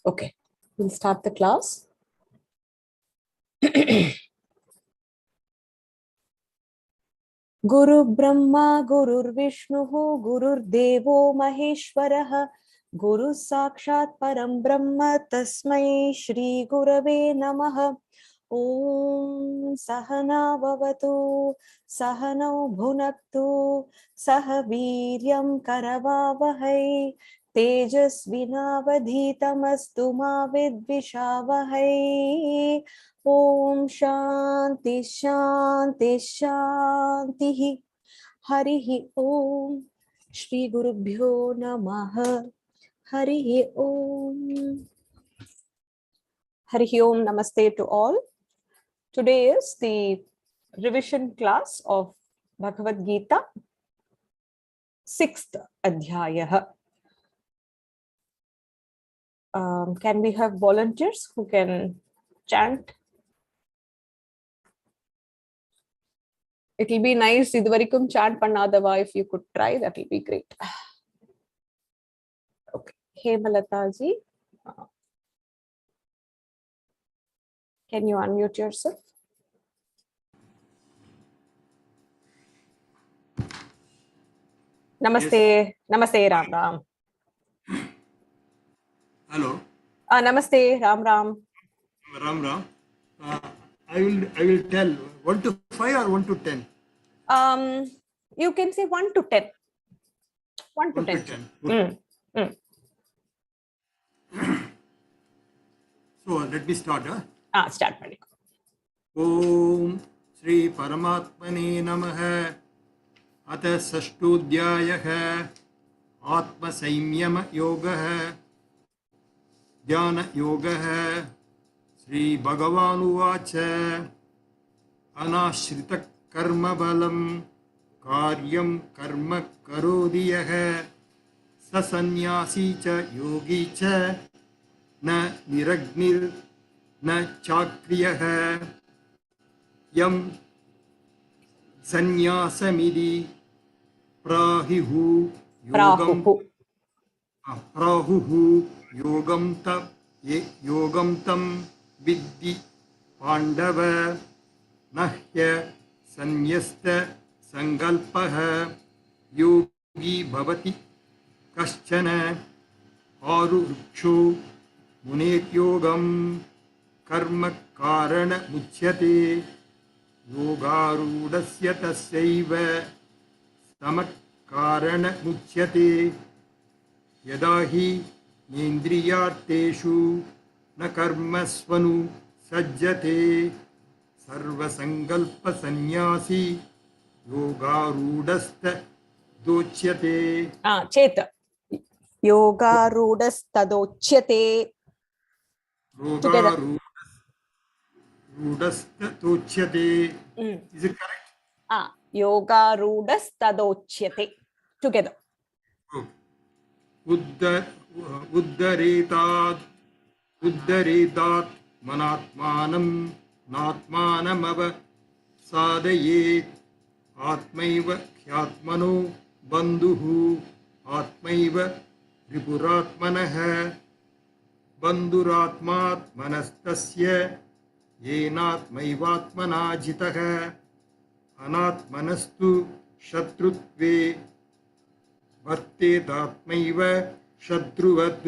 Okay, we'll start the class. Guru Brahma, Gurur Vishnu, Gurur Devo Maheshwaraha, Guru Sakshat Param Brahma, Tasmai Shri Gurave Namaha. Om Sahana Bhavatu, Sahanau Bhunaktu, Sahaviryam Karavavahai, Tejasvinavadhitamastu ma vidvishavahai. Om Shanti Shanti Shanti. Harihi Om. Shri Gurubhyo Namaha. Harihi Om. Harihi Om. Namaste to all. Today is the revision class of Bhagavad Gita, 6th Adhyayam. Can we have volunteers who can chant? It will be nice. Iduvarikum chant pannadava. If you could try, that will be great. Okay. Hemalata ji, can you unmute yourself? Namaste. Yes. Namaste, Ram Ram. Hello. Namaste, Ram Ram. Ram Ram. I will tell 1 to 5 or 1 to 10. You can say 1 to 10. 1 to 10. Okay. So let me start. Start, Madhik. Om Shri Paramatmane Namaha. Atha Sashtodhyayah. Atma Samyama Yogah. Dhyana Yogah. Shri Bhagavan Uvacha. Anashrita Karma Balam. Karyam Karma Karodiyah. Sasanyasi cha yogi cha. Na niragnir na chakriyah. Yam sanyasamidi prahihu yogam tam viddi pandava nahya sanyasta sangalpah yogi bhavati kaschana aruksho munet yogam karma karana muchyate yogarudasya tasyaiva samak karana muchyate yadahi nendriyateshu na karmasvanu sajjate sarva sangalpa sanyasi yogarudasta dochyate. Cheta. Yogarudastadochyate. Rudastadochyate. Is it correct? Yogarudastadochyate. Together. Uddaritat manatmanam natmanamava sadayet atmaiva khyatmano bandhuhu atmaiva ripuratmanah bandhuratmat manastasya yenatmaivatmana jitah anatmanastu shatrutve vartetatmaiva shatruvat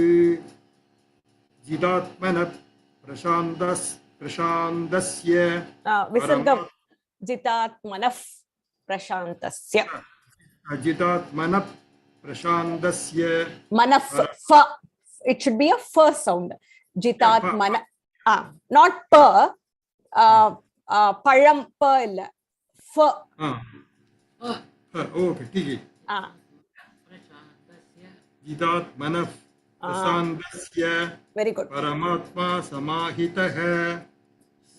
jitatmana prashandasya Visargam jitatmanaf prashantasya. Jitatmana prashandasya Manaf fa. It should be a fa sound. Jitatmana. Not pa. Param pa illa. Fa. Okay, tiki. Jitatmana prashandasya. Very good. Paramatma samahitah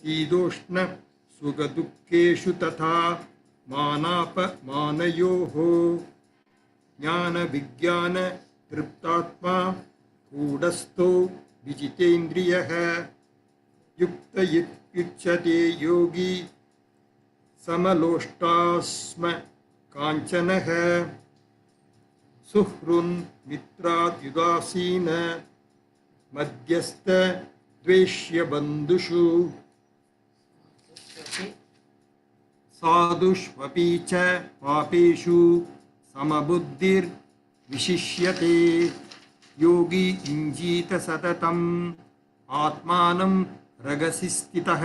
sidoshna sugadukkeshu tatha manapa manayoho jnana vigyana triptatma kudasto vijitendriyah yukta yuchyate yogi samalostasma kanchanah suhrun mitrat yudasina मध्यस्थ द्वेष्य बन्धुषु साधुष्वपि च पापेषु समबुद्धिर्विशिष्यते योगी युञ्जीत सततम् आत्मानं रजसि स्थितः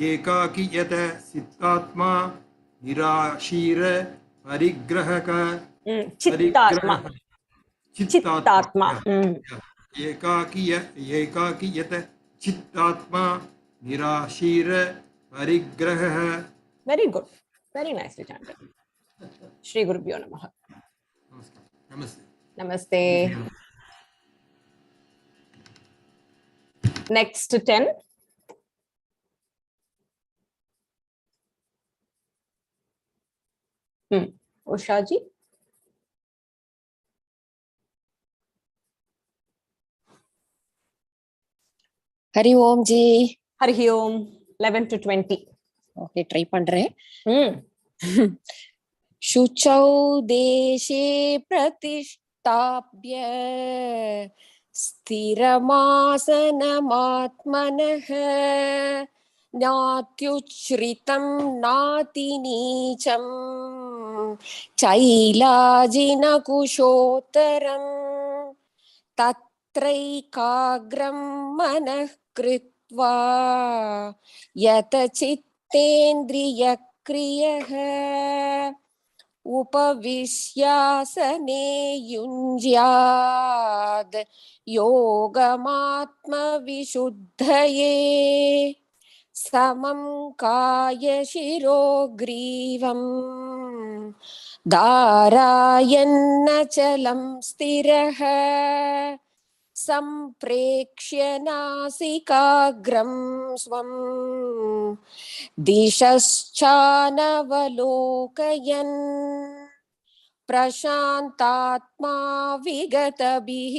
एकाकी यत सिद्धात्मा निराशीर परिग्रहक चित्तात्मा. Chittaatma. एकाकी यत चित्तात्मा निराशीर परिग्रहः. Very good. Very nicely chanted. Shri Gurubhyo Namaha. Namaste. Namaste. Next 10. Usha ji. Hari Om ji. Hari Om. 11 to 20. Okay, try pandre. Shuchau deshe pratishtapya sthiramasanamaatmanah natyuchritam natinicham chailajina kushotaram tatraikagram manah kritva yata chittendriya क्रियः उपविश्यासने युञ्ज्याद् योगमात्मविशुद्धये समं कायशिरो ग्रीवं धारायन्नचलं स्थिरः सम्प्रेक्ष्य नासिकाग्रं स्वं दिशश्चानवलोकयन् प्रशान्तात्मा विगतभिः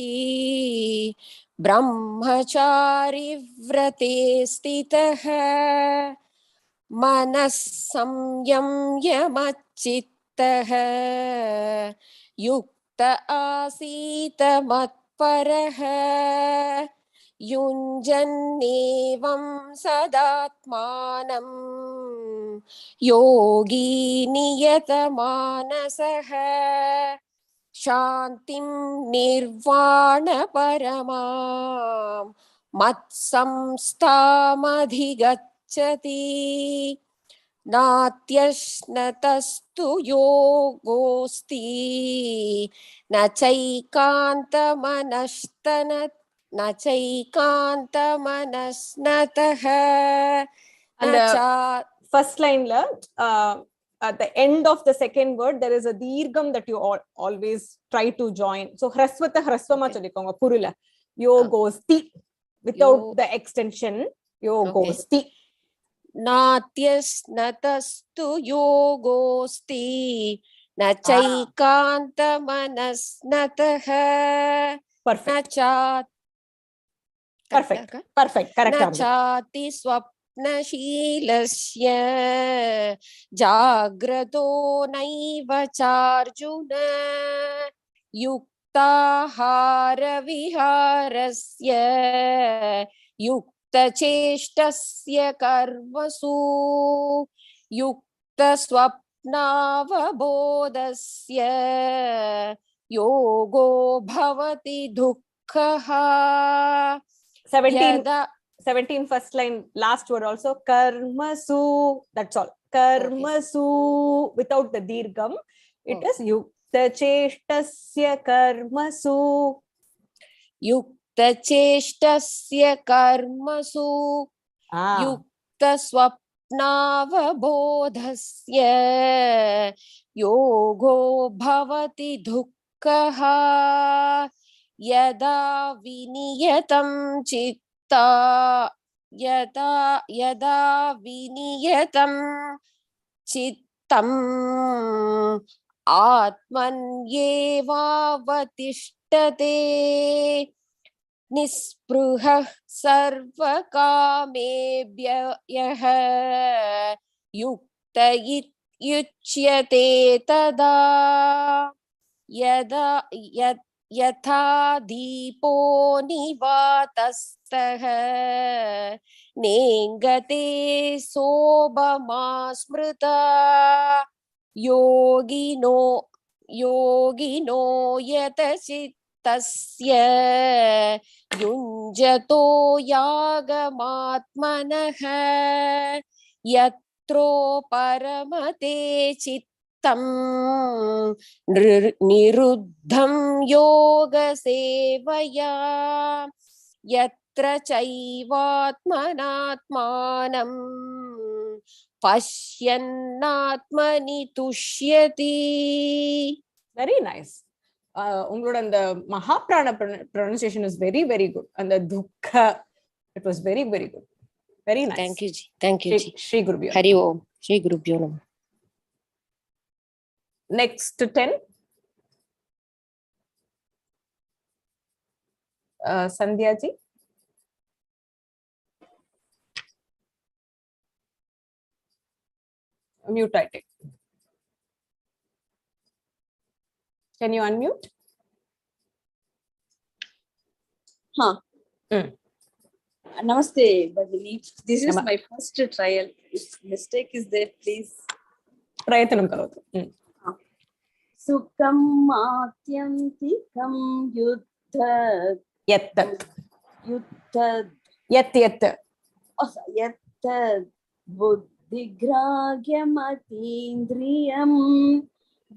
ब्रह्मचारिव्रते स्थितः मनः संयम्य मच्चित्तः युक्त आसीत मत्परः युञ्जन्नेवं सदात्मानं योगी नियतमानसः शान्तिं निर्वाणपरमां मत्संस्थामधिगच्छति नात्यश्नतस्तु योगोऽस्ति न चैकान्तमनस्तनः. And first line, at the end of the second word, there is a dirgham that you always try to join. So hrasvata hrasvama chalikonga purula. Yogosti without the extension. Yogosti. नात्यस्नतस्तु योगोऽस्ति न चैकान्तमनस्नतः. Perfect. Correct. न चाति स्वप्नशीलस्य जाग्रतो नैव चार्जुन युक्ताहारविहारस्य युक्तचेष्टस्य कर्मसु युक्तस्वप्नावबोधस्य योगो भवति दुःखः. 17 first line, last word also, karmasu, that's all. Karmasu, without the dirgham, it is yukta cheshtasya karmasu. Yukta cheshtasya karmasu yukta swapnavabodhasya yogo bhavati dukkha yada viniyatam chitta yada viniyatam chittam atmanyevavatishtate nispruhah sarvakamebyah yukta yuchyate tada यथा दीपो निवातस्तः नेङ्गते सोपमा स्मृता योगिनो यतचित्तस्य युञ्जतो यागमात्मनः यत्रो परमते चित्तं निरुद्धं योगसेवया यत्र चैवात्मनात्मानं पश्यन्नात्मनि तुष्यति. Very nice. உங்களோட அந்த மகாபிராண pronunciation is very very good. And the dukha, it was very very good. Very nice. Thank you ji. Thank you ji. Shri Gurubhyo. Hari Om. Shri Gurubhyo Namah. Next 10. Sandhya ji. Mute I take. Can you unmute? Huh. Namaste, Bhagini. This is my first trial. If mistake is there, please. Prayatanam karotu. Sukham atyamtikam yuddha. Yattat. Yuddha. Yat. Oh, yatta buddhigragyamatīndriyam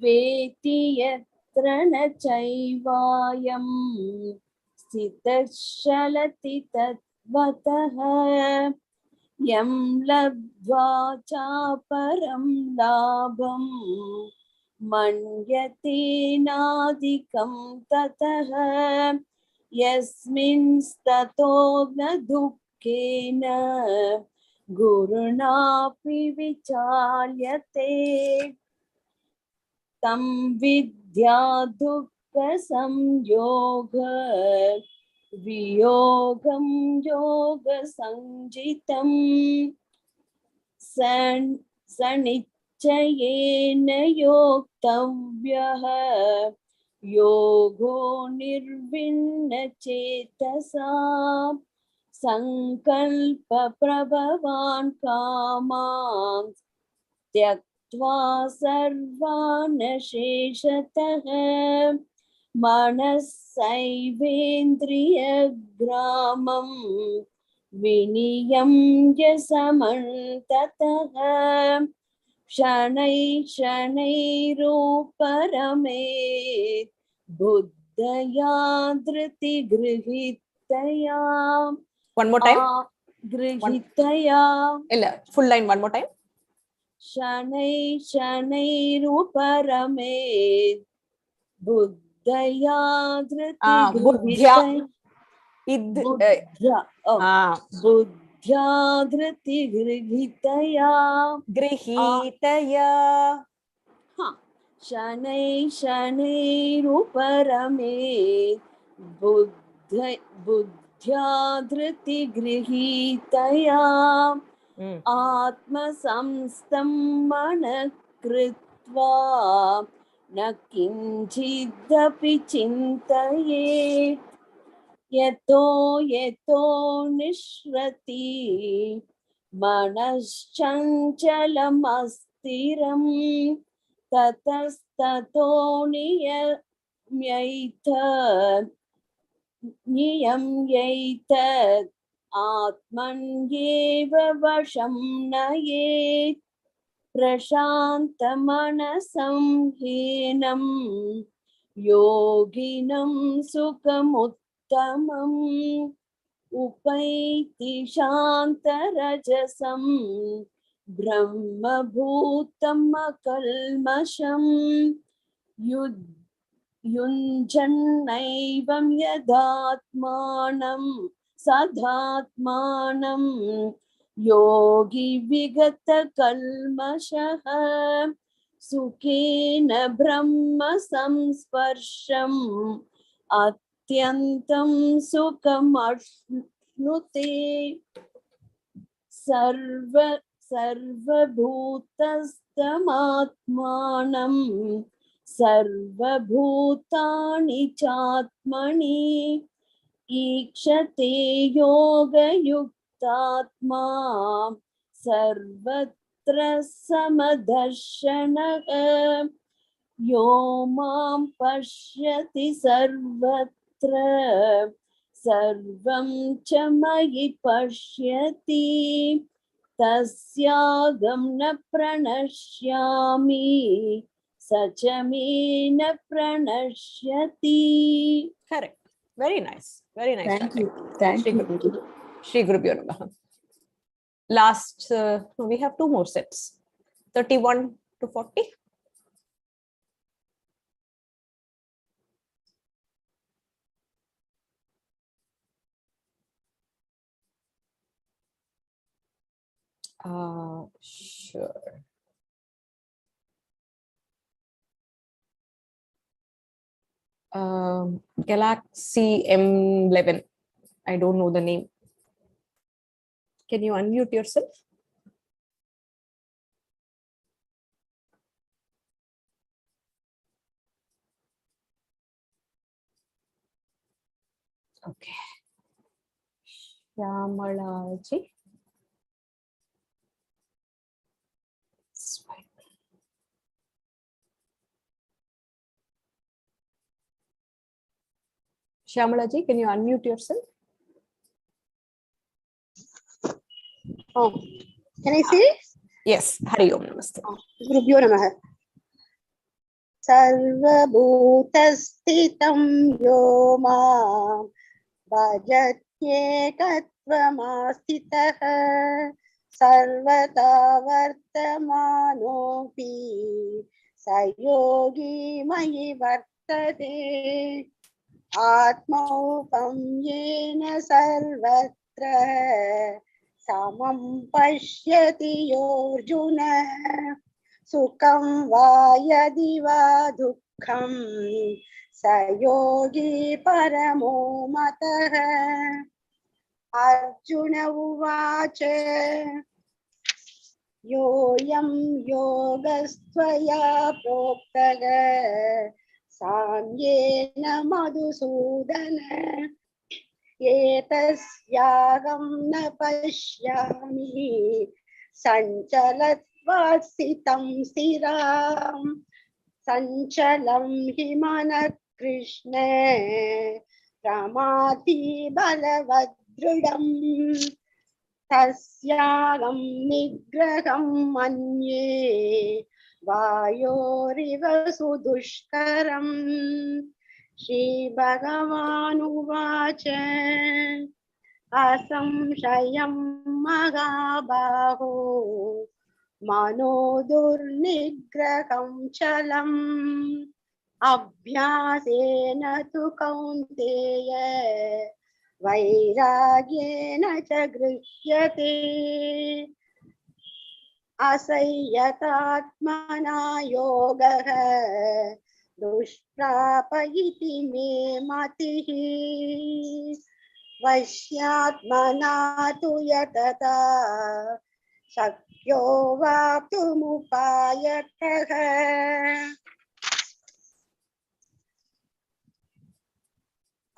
veti yatra na chaivayam sthitachalati tatvataha yam labdva chaparam labham manyate nadikam tataha yasmin stato na dukkena gurunapi vichalyate tam vidya dukkha samyoga viyogam yoga sanjitam sanichayena yoktavyaha yogo nirvinna chetasa sankalpa prabhavan kaman tyaktva sarvana sheshatah manassaivendriya gramam viniyamya samantatah shanai buddhaya dhriti grihitaya. One more time. Grihitaya. Illa, full line one more time. Shanai buddhaya dhriti buddhya. Buddhya dhriti grihitaya. Grihitaya. Shanai buddhya dhriti grihitaya atma samstam manakritva na kinchidapi chintayet yato nishrati manaschanchala astiram tatastato niyamyaitat atmanyeva vasham nayet prashantamanasam hinam yoginam sukhamuttamam upaiti shantarajasam brahma bhutam akalmasham yunjannaivam yadatmanam sadhatmanam yogi vigata kalmashaha sukhena brahma samsparsham atyantam sukham ashnute sarvabhutastamatmanam सर्वभूतानि चात्मनि ईक्षते योगयुक्तात्मा सर्वत्र समदर्शनः यो मां पश्यति सर्वत्र सर्वं च मयि पश्यति तस्यागं न प्रणश्यामि स च मे न प्रणश्यति. Correct. Very nice. Very nice. Thank you. Thank Shri you. Guru. Shri Gurubhyo Namaha. Last, we have two more sets. 31 to 40. Sure. Galaxy M11. I don't know the name. Can you unmute yourself? Okay. Shyamala ji. Shyamala ji, can you unmute yourself? Oh, can I say? Yes. Hari Om Namaste. Gurubhyo Namaha. Sarvabhutastitam yo mam bhajatyekatvamasthitah sarvata vartamanopi sayogi mayi vartate atmaupam yena sarvatra samam pashyati yorjuna sukam va yadi va dukkham sayogi paramo matah. Arjuna uvacha yoyam yogastvaya proktaga samyena madhusudana एतस्यागं न पश्यामि संचलत्वात्स्थितं स्थिरां संचलं हि मनः कृष्ण प्रमाथि बलवदृढम् तस्यागं निग्रहं मन्ये वायोरिव सुदुष्करम्. श्री भगवानुवाच असंशयं महाबाहो मनो दुर्निग्रहं चलम् अभ्यासेन तु कौन्तेय वैराग्येन च गृह्यते. असंयतात्मना योगः दुष्प्राप इति मे मतिः वश्यात्मना तु यतता शक्यो वाप्तुमुपायतः.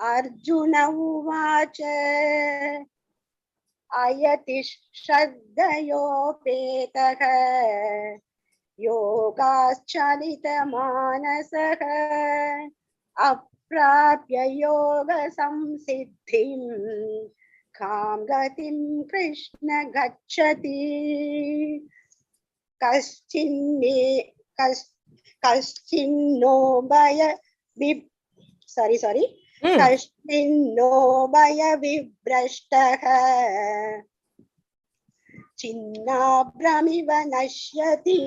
अर्जुन उवाच अयति श्रद्धयोपेतः योगाश्चलितमानसः अप्राप्य योगसंसिद्धिं कां गतिं कृष्ण गच्छति. कश्चिन्नो भयविभ्रष्टः छिन्नाभ्रमिव नश्यति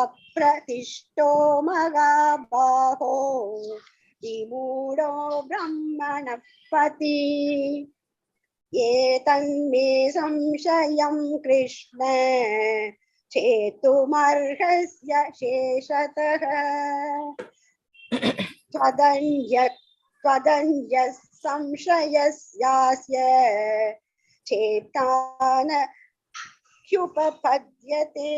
अप्रतिष्ठो महाबाहो विमूढो ब्रह्मणः पथि. एतन्मे संशयं कृष्ण चेतुमर्हस्य शेषतः. त्वदन्यः संशयस्यास्य चेतान ह्युपपद्यते.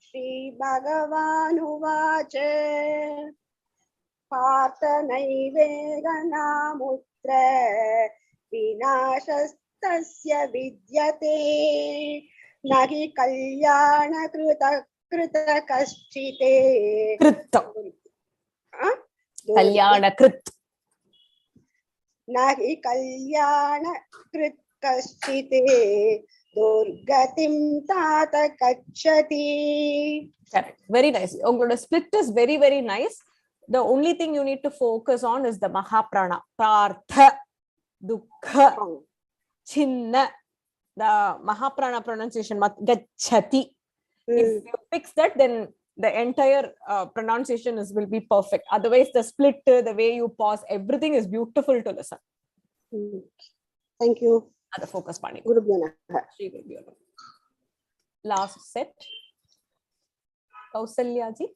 श्रीभगवानुवाच पार्थ नैवेगनामुत्र विनाशस्तस्य विद्यते न हि कल्याणकृत कश्चिते कृत कल्याणकृत न हि कल्याणकृत कश्चिते दुर्गतिं तात गच्छति. Correct. Very nice. Your split is very, very nice. The only thing you need to focus on is the Mahaprana. Partha, Dukkha, Chinna. The Mahaprana pronunciation, Gachati. If you fix that, then the entire pronunciation will be perfect. Otherwise, the split, the way you pause, everything is beautiful to listen. Thank you. Other focus pani. Gurubhyo Namaha. Last set. Kausalya ji.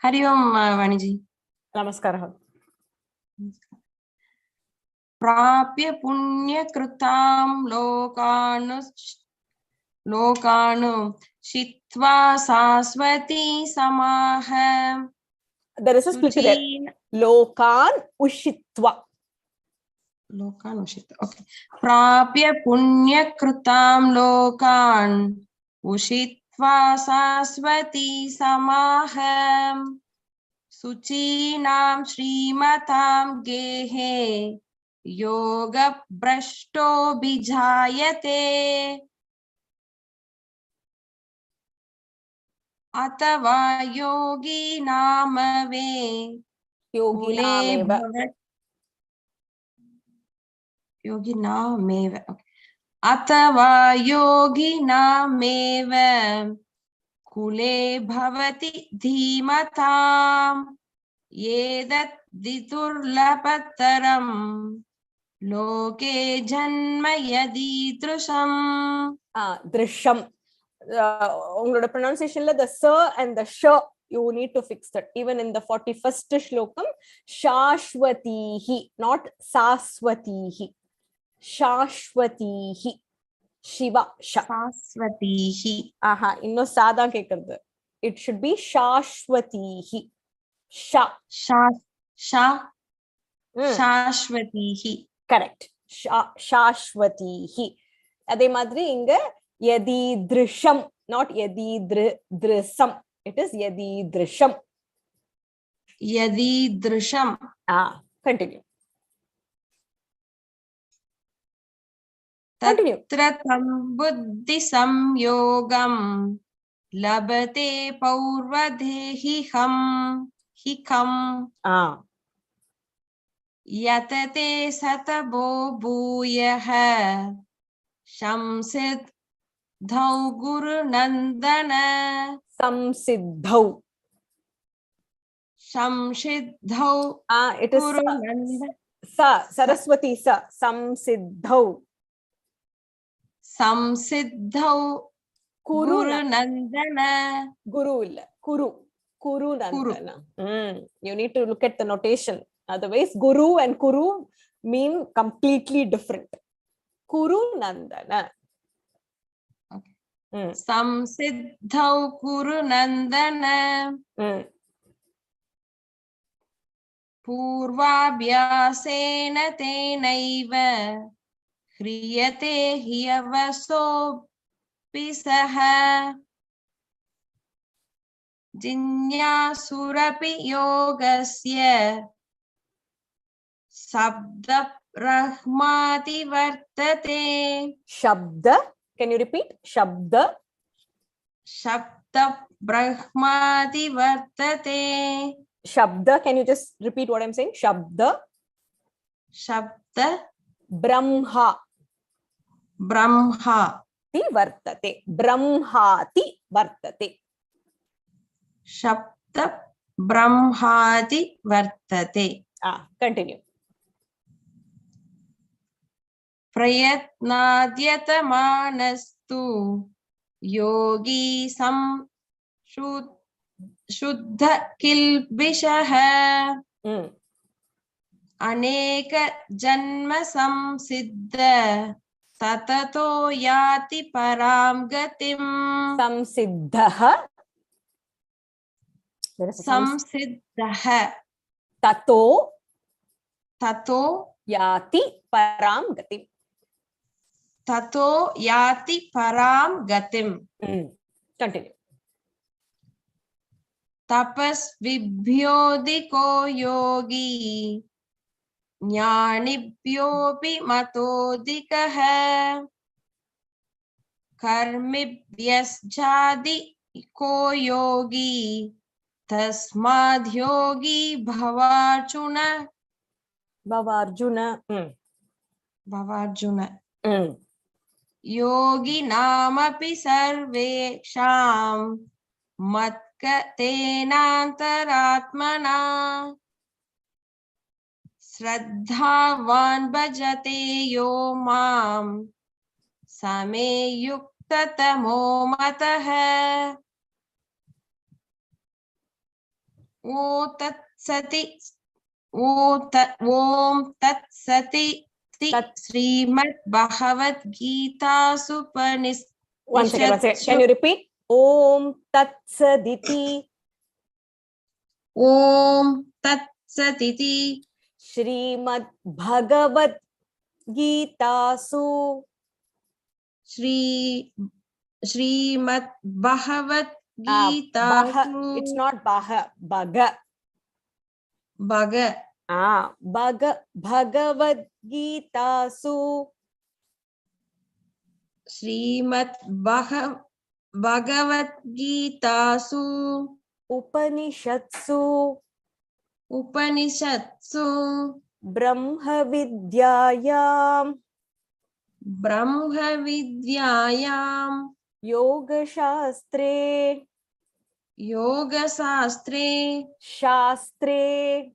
Hari Om Vaniji. Namaskar. Prapya punya kritam lokanu shitva saswati samaha. There is a split there. Lokan ushitva. Lokan ushitva. Okay. Prapya punya kritam lokan ushitva saswati samaha. Suchinam Srimatam Gehe Yoga Brashto Bijayate Atava Yogi Namave Yogi nameva. Yogi Nameva. Atava Yogi Nameva Kule Bhavati Dhimatam Yedat Diturlapataram Loke Janma Yadidrusham. Drisham. Your pronunciation, the sa and the sha, you need to fix that. Even in the 41st shlokam, Shashwatihi, not Saswatihi. Shashwatihi. Shiva Sha. Saswatihi. Aha, inno sada kekkadhu. It should be Shashwatihi. Sha. Shashwatihi. Correct. Shashwatihi. Adhe madri inga Yadidrisham, not Yadidrisam. It is Yadidrisham. Yadidrisham. Continue. Continue. Tatratam buddhi samyogam labate paurvadehiham hikam yatate satabo bhuyaha shamsid dhau guru nandana Samsiddhau. Shamsiddhau. It is sa. Saraswati sa. Samsiddhau. Samsiddhau Guru Nandana. Kuru Nandana. You need to look at the notation. Otherwise, Guru and Kuru mean completely different. Kuru Nandana. Okay. Samsiddhau Guru Nandana. Purvabhyasena tenaiva Hriyate hiyavaso pisaha Jinyasurapi yogasya Sabda Brahmati Vartate. Shabda. Can you repeat? Shabda. Shabda Brahmati Vartate. Shabda. Can you just repeat what I'm saying? Shabda. Shabda Brahma. Brahmati Vartate. Brahmati Vartate. Shabda Brahmati Vartate. Continue. Prayatnadyatamaanastu yogi Shuddha kilbishaha Mm. Aneka janma samsiddha Tatato yati param gatim Samsiddhaha. There is a Samsiddhaha tato Tato yati param gatim. Tato yati param gatim Mm. Continue. Tapas vibhyodiko yogi Jnanibhyopi matodikaha Karmibhyasjadi ko yogi Tasmad yogi bhavarjuna Bhavarjuna. Bhavarjuna Mm. Yogi namapi sarvesham matkatenantaratmana Shraddhavan bhajate yo mam Same yuktatamo mataha O tatsati Om tatsati Srimad Bhagavad Gita One second. Can you repeat? Om Tat Saditi Om tatsatiti Srimad Bhagavad Gita Su Srimad Bhagavad Gita It's not Baha. Bhaga. Bhagavad Gita Su Srimad Bhagavad Gita Su Upanishatsu Upanishatsu Brahma Vidyayam Brahma Vidyayam Yoga Shastre Yoga Shastre Shastre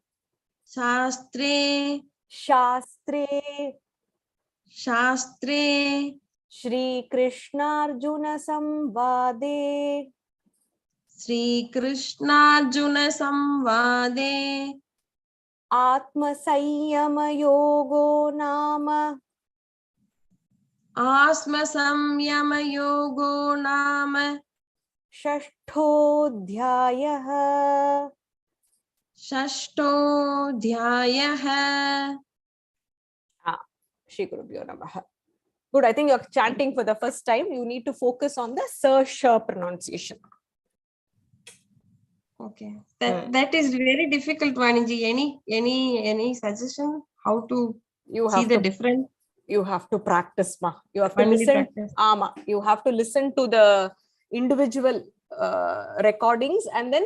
Shastre Shastre Shastre Shri Krishna Arjuna Samvade Sri Krishna Arjuna Samvade Atma Sanyama Yogo Nama Asma Samyama Yogo Nama Shashtodhyayah. Shashto Dhyayaha. Shri Gurubhyo Namaha. Good. I think you're chanting for the first time. You need to focus on the Sir Sh pronunciation. Okay. That is very difficult, Vaniji. Any suggestion how to see the difference? You have to practice, ma. You have to Only listen. practice. You have to listen to the individual recordings, and then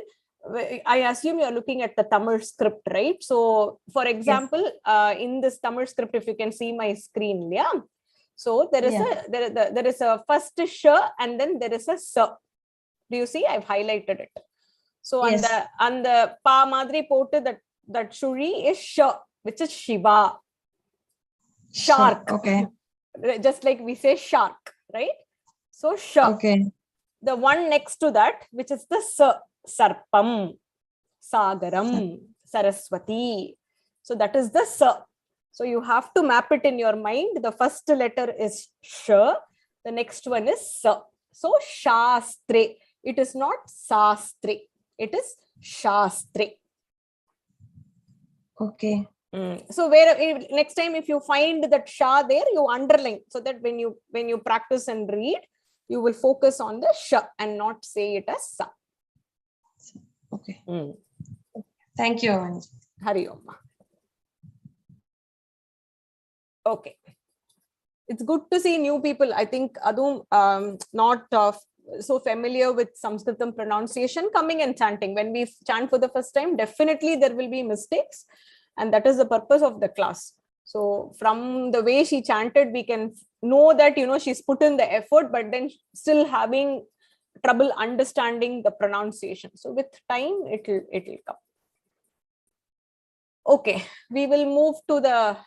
I assume you're looking at the Tamil script, right? So, for example, in this Tamil script, if you can see my screen, yeah. So there is there is a first sh and then there is a sa. Do you see? I've highlighted it. So on the pa madri potu that shuri is sh, which is Shiva. Shark. Okay. Just like we say shark, right? So sh. Okay. The one next to that, which is the sa, sarpam, sagaram, saraswati. So that is the sa. So you have to map it in your mind. The first letter is sh. The next one is sa. So shastre. It is not sastre. It is shastre. Okay. So where next time if you find that sha there, you underline so that when you practice and read, you will focus on the sh and not say it as sa. Okay. Thank you, Vanji. Hari Om. Okay. It's good to see new people. I think Adum not so familiar with Sanskritam pronunciation coming and chanting. When we chant for the first time, definitely there will be mistakes. And that is the purpose of the class. So from the way she chanted, we can know that, she's put in the effort, but then still having trouble understanding the pronunciation. So with time, it'll come. Okay, we will move to the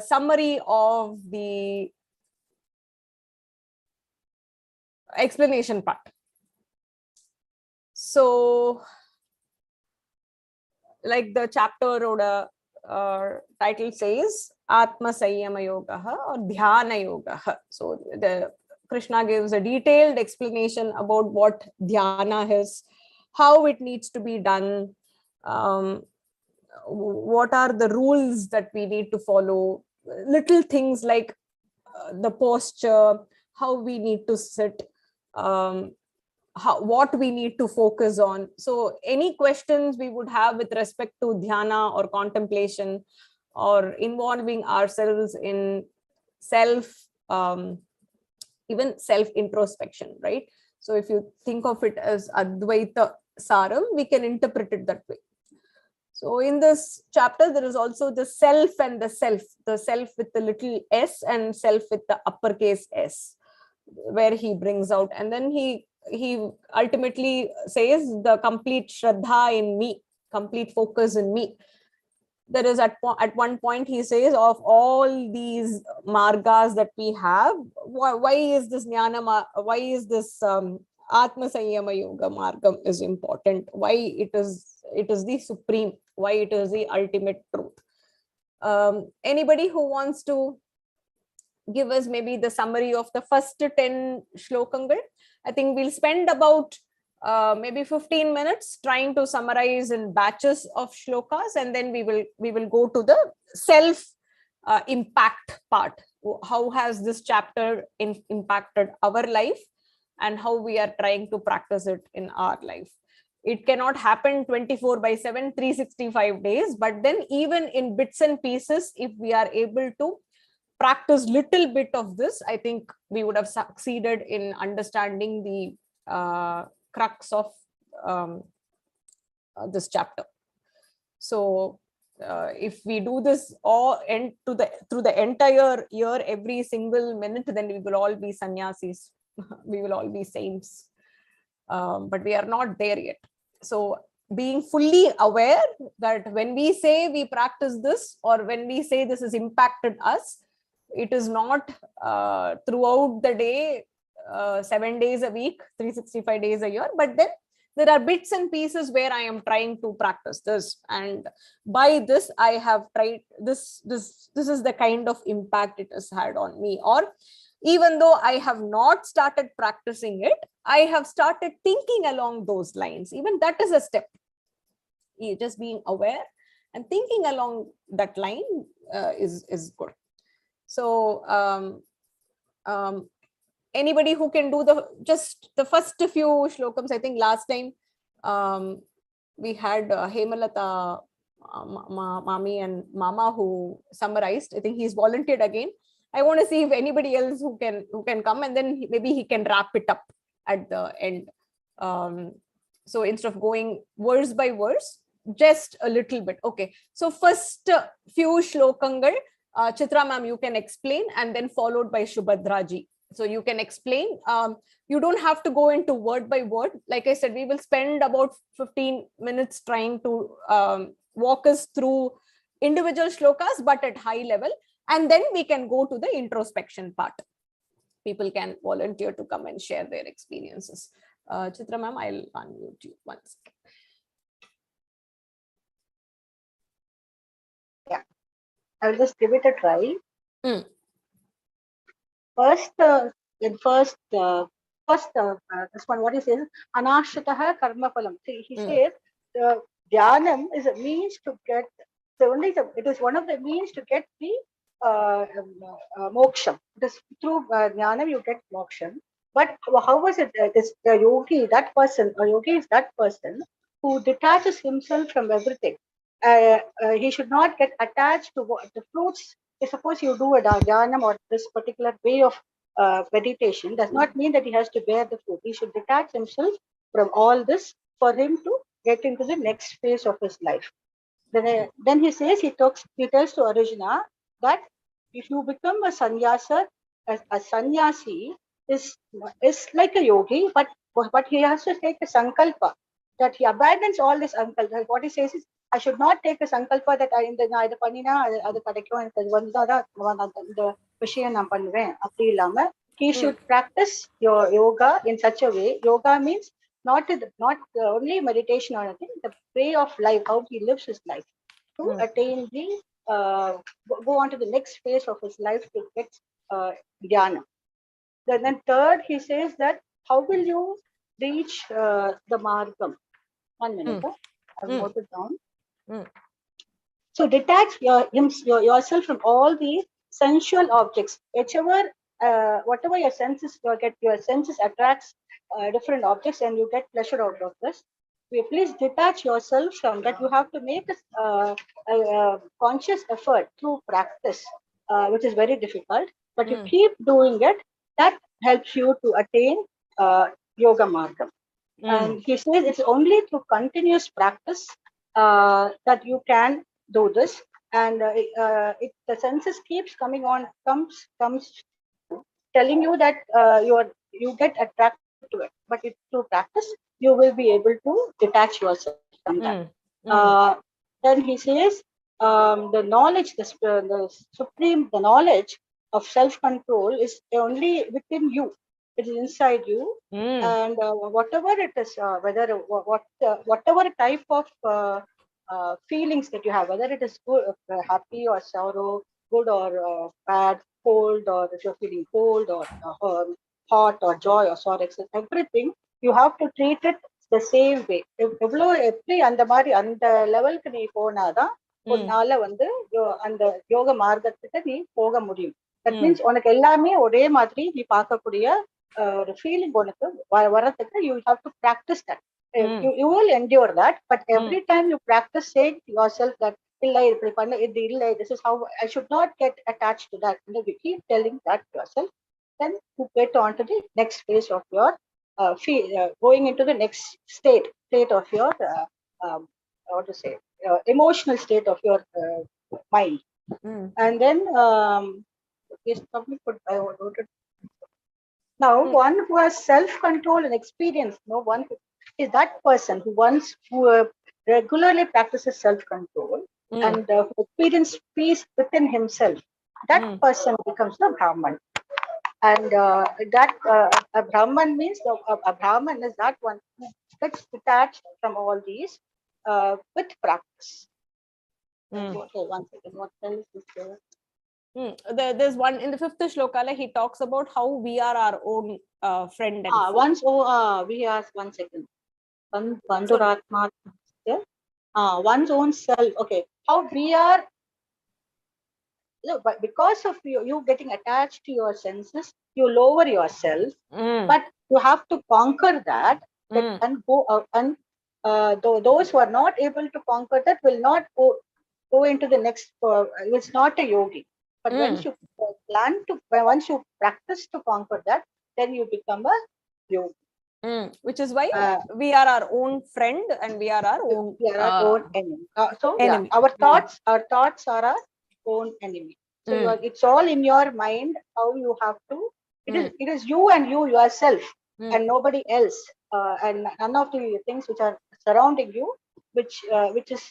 summary of the explanation part. So, like the chapter or the title says, Atma Sanyama Yoga or Dhyana Yoga. So the Krishna gives a detailed explanation about what dhyana is, how it needs to be done, what are the rules that we need to follow, little things like the posture, how we need to sit, what we need to focus on. So any questions we would have with respect to dhyana or contemplation or involving ourselves in even self introspection, right? So if you think of it as Advaita Saram, we can interpret it that way. So in this chapter, there is also the self and the self with the little s and self with the uppercase S, where he brings out, and then he ultimately says the complete shraddha in me, complete focus in me. There is at one point he says, of all these margas that we have, why is this jnana, why is this Atma Sanyama Yoga Margam is important, why it is the supreme, why it is the ultimate truth. Anybody who wants to give us maybe the summary of the first 10 shlokangal? I think we'll spend about maybe 15 minutes trying to summarize in batches of shlokas, and then we will go to the self impact part. How has this chapter impacted our life and how we are trying to practice it in our life? It cannot happen 24/7, 365 days, but then even in bits and pieces, if we are able to practice little bit of this, I think we would have succeeded in understanding the crux of this chapter. So if we do this through the entire year, every single minute, then we will all be sannyasis. We will all be saints. But we are not there yet. So being fully aware that when we say we practice this, or when we say this has impacted us, it is not throughout the day, 7 days a week, 365 days a year, but then there are bits and pieces where I am trying to practice this, and by this I have tried this is the kind of impact it has had on me. Or even though I have not started practicing it, I have started thinking along those lines. Even that is a step. Just being aware and thinking along that line is good. So anybody who can do the first few shlokams. I think last time we had Hemalata Mami and Mama who summarized. I think he's volunteered again. I want to see if anybody else who can come, and then maybe he can wrap it up at the end. So instead of going verse by verse, just a little bit. Okay. So first few shlokangal, Chitra ma'am, you can explain, and then followed by Shubhadra ji. So you can explain. You don't have to go into word by word. Like I said, we will spend about 15 minutes trying to walk us through individual shlokas, but at high level. And then we can go to the introspection part. People can volunteer to come and share their experiences. Chitra ma'am, I'll unmute you once. Yeah, I'll just give it a try. First, this one, what he says, anashitaha karma phalam. See, he says dhyanam is a means to get it is one of the means to get the moksha. It is through jnanam you get moksha. But how was it? It is the yogi, that person, or yogi is that person who detaches himself from everything. He should not get attached to the fruits. Suppose you do a dhyanam or this particular way of meditation, does not mean that he has to bear the fruit. He should detach himself from all this for him to get into the next phase of his life. Then he says, he tells to Arjuna that if you become a sannyasa, a sannyasi is like a yogi, but he has to take a sankalpa, that he abandons all this sankalpa. What he says is, I should not take a sankalpa that I idu pannina adu kadaikum enakku vandha the விஷயம் நான் பண்ணுவேன் அப்படி இல்லாம he should practice your yoga in such a way. Yoga means not only meditation or anything, the way of life, how he lives his life to attain the go on to the next phase of his life to get dhyana. Then third, he says that how will you reach the margam? 1 minute, I've noted down. So detach yourself from all the sensual objects, whatever your senses your senses attracts different objects, and you get pleasure out of this. Please detach yourself from that. You have to make a conscious effort through practice, which is very difficult. But you keep doing it. That helps you to attain yoga margam. And he says it's only through continuous practice that you can do this. And the senses keeps comes telling you that you get attracted to it. But through practice, you will be able to detach yourself from that. Then he says the knowledge, the knowledge of self-control is only within you. It is inside you, and whatever it is, whatever type of feelings that you have, whether it is good, happy or sorrow, good or bad, cold, or if you're feeling cold or hot or joy or sorrow, etc., everything you have to treat it the same way. எவ்வளோ எப்படி அந்த மாதிரி அந்த லெவலுக்கு நீ போனாதான் ஒரு நாள வந்து அந்த யோக மார்க்கத்துக்கு நீ போக முடியும். தட் மீன்ஸ் உனக்கு எல்லாமே ஒரே மாதிரி நீ பார்க்கக்கூடிய ஒரு ஃபீலிங் உனக்கு வரதுக்கு you have to practise that. You will endure that. But every time you practice saying your self that இல்லை இப்படி பண்ண இது இல்லை, this is how I should not get attach to that. You keep telling that your self, then you get on to the next phase of your going into the next state of your what to say emotional state of your mind. And then now one who has self-control and experience, one who is that person who regularly practices self-control and who experience peace within himself. That person becomes the Brahman. And that a Brahman means a Brahman is that one who gets detached from all these with practice. Okay, one second. What else is there? There's one in the 5th shloka. He talks about how we are our own friend. And we are 1 second. Bandhuratma. One's own self. Okay, how we are. No, but because of you getting attached to your senses, you lower yourself. But you have to conquer that and go and those who are not able to conquer that will not go into the next. It's not a yogi. But once you practice to conquer that, then you become a yogi. Which is why we are our own friend and we are our own enemy. Enemy. Yeah, our thoughts are our own enemy. So it's all in your mind how you have to. It is you and you yourself and nobody else, and none of the things which are surrounding you, which is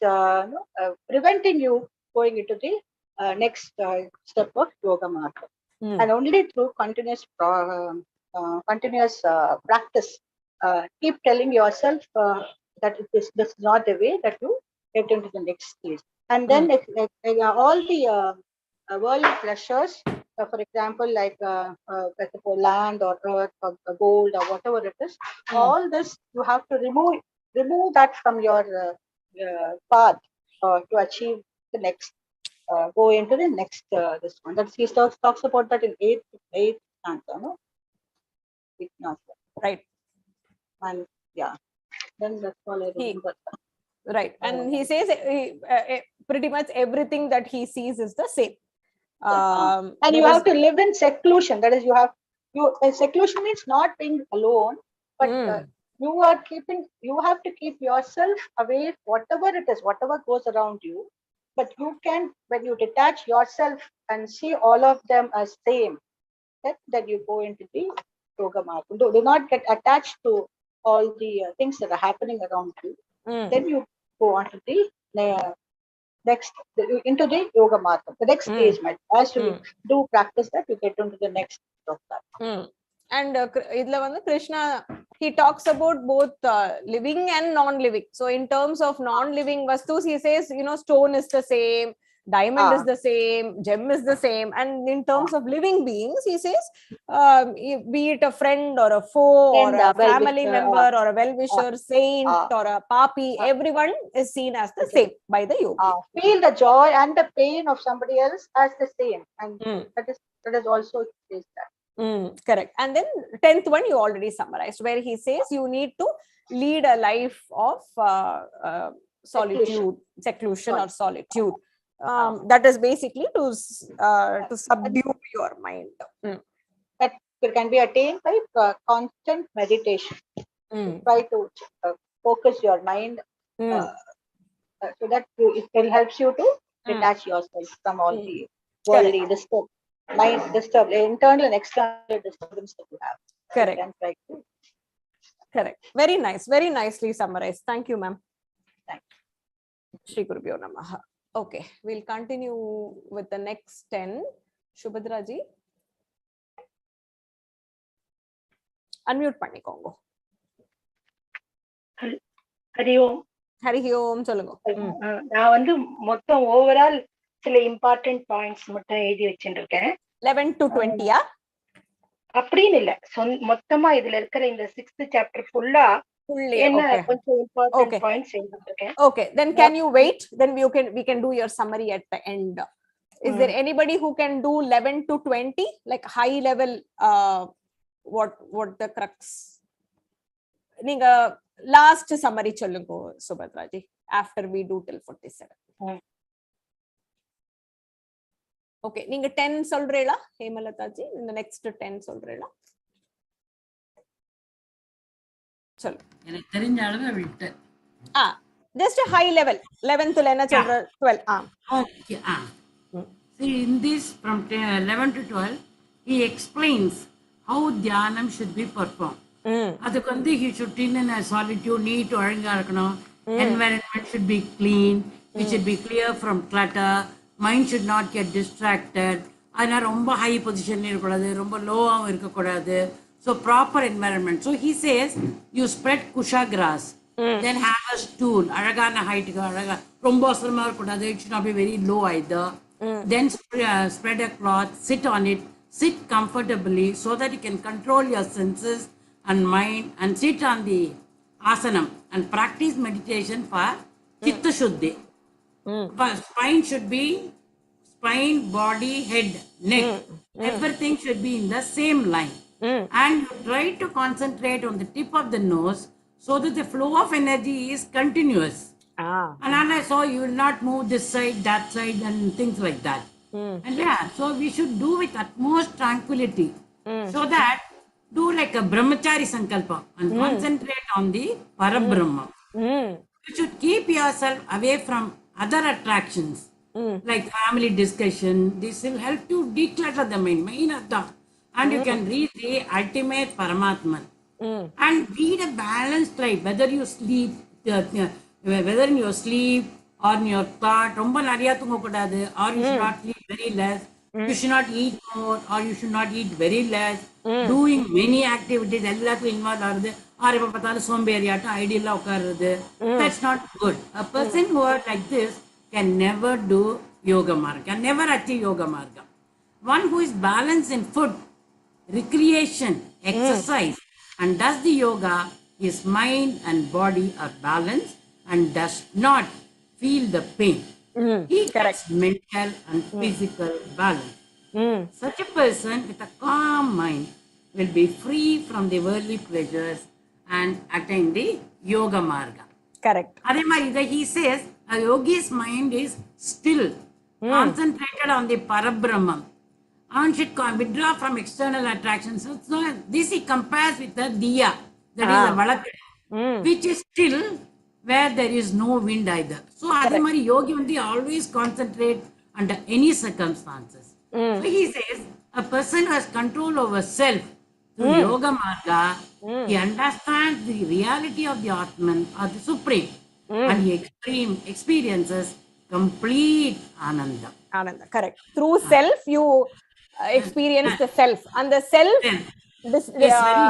preventing you going into the next step of yoga marga. And only through continuous practice, keep telling yourself that this is not the way that you get into the next stage. And then all the worldly pleasures, for example, like land or earth or gold or whatever it is, all this you have to remove that from your path to achieve the next, go into the next this one. That he talks about that in 8th stanza, no? Right. And yeah, then that's all I remember. Right. And he says pretty much everything that he sees is the same. And you have to live in seclusion. That is, seclusion means not being alone, but you have to keep yourself away, whatever it is, whatever goes around you. But you can, when you detach yourself and see all of them as same, then you go into the yoga marga. Do not get attached to all the things that are happening around you. Then you go on to the next into the yoga marga. The next stage, as you do practice that, you get into the next of that. And idla vandu Krishna, he talks about both living and non-living. So in terms of non-living vastus, he says, stone is the same, diamond is the same, gem is the same. And in terms of living beings, he says, be it a friend or a foe or a family member or a well-wisher, saint or a papi, everyone is seen as the same by the yogi. Feel the joy and the pain of somebody else as the same, and that is also says that. Correct. And then 10th one you already summarized, where he says you need to lead a life of solitude, seclusion or solitude. That is basically to subdue your mind. That can be attained by constant meditation. Try to focus your mind so that it will help you to detach yourself from all the worldly disturbed internal and external disturbance that you have. Correct. Correct. Very nice. Very nicely summarized. Thank you, ma'am. Thank you. Shri Gurubhyo Namaha. Okay, we'll continue with the next 10. Shubhadra ji. Unmute பண்ணிக்கோங்க. ஹரி ஓம். ஹரி ஓம் சொல்லுங்க. நான் வந்து மொத்தம் overall சில important points மட்டும் எழுதி வச்சிருக்கேன். 11 to 20 அப்படின்னு இல்ல, மொத்தமா இதுல இருக்கிற இந்த 6th chapter ஃபுல்லா என்ன கொஞ்சம் இம்பார்ட்டன்ட் பாயிண்ட்ஸ் எழுதிருக்கேன். Okay, then can you wait, then we can do your summary at the end. Is there anybody who can do 11 to 20, like high level, what the crux? நீங்க last summary சொல்லுங்க Subhadra G, after we do till 47. Okay, நீங்க 10 சொல்றீங்களா Hemalatha G? இந்த next 10 சொல்றீங்களா? சொல்லு. எனக்கு தெரிஞ்ச அளவு விட்டு. Just a high level. 11th ல என்ன சொல்ற? 12. Okay. See, in this from 11 to 12, he explains how dhyanam should be performed. அதுக்கு வந்து he should be in a solitude, neat ஒழுங்கா இருக்கணும். Environment should be clean. It should be clear from clutter. Mind should not get distracted. அதனால ரொம்ப high position இருக்கக்கூடாது, ரொம்ப லோவாகவும் இருக்கக்கூடாது. So proper environment. So he says you spread kusha grass, then have a stool, அழகான height, அழகா ரொம்ப அவசரமா இருக்கக்கூடாது, it should not be very low either. Then spread a cloth, sit on it, sit comfortably so that you can control your senses and mind, and sit on the asanam and practice meditation for chitta shuddhi. Spine should be spine, body, head, neck, everything should be in the same line. And you try to concentrate on the tip of the nose so that the flow of energy is continuous. And then I saw you will not move this side, that side, and things like that. And so we should do with utmost tranquility, so that do like a brahmachari sankalpa and concentrate on the Parabrahma. You should keep yourself away from other attractions like family discussion. This will help to declutter the mind. And you can reach the ultimate Paramatman. And lead a balanced life, whether you sleep, whether in your sleep or in your thought, or you should not sleep very less. You should not eat more or you should not eat very less. Doing many activities, that's not good. A person who are like this can never do yoga marga, can never achieve yoga marga. One who is balanced in food, recreation, exercise, and does the yoga, his mind and body are balanced and does not feel the pain. He gets mental and physical balance. Such a person with a calm mind will be free from the worldly pleasures and attain the yoga marga. Correct. He says a yogi's mind is still, concentrated on the Parabrahman, and should withdraw from external attractions. So this he compares with the diya, that is a valakku, which is still where there is no wind either. So adhimari yogi only always concentrate under any circumstances. So he says a person who has control over self through yoga marga, he understands the reality of the Atman or the Supreme, and he experiences complete Ananda. Ananda, correct. Through self, you experience the self, and the self this Yes, very.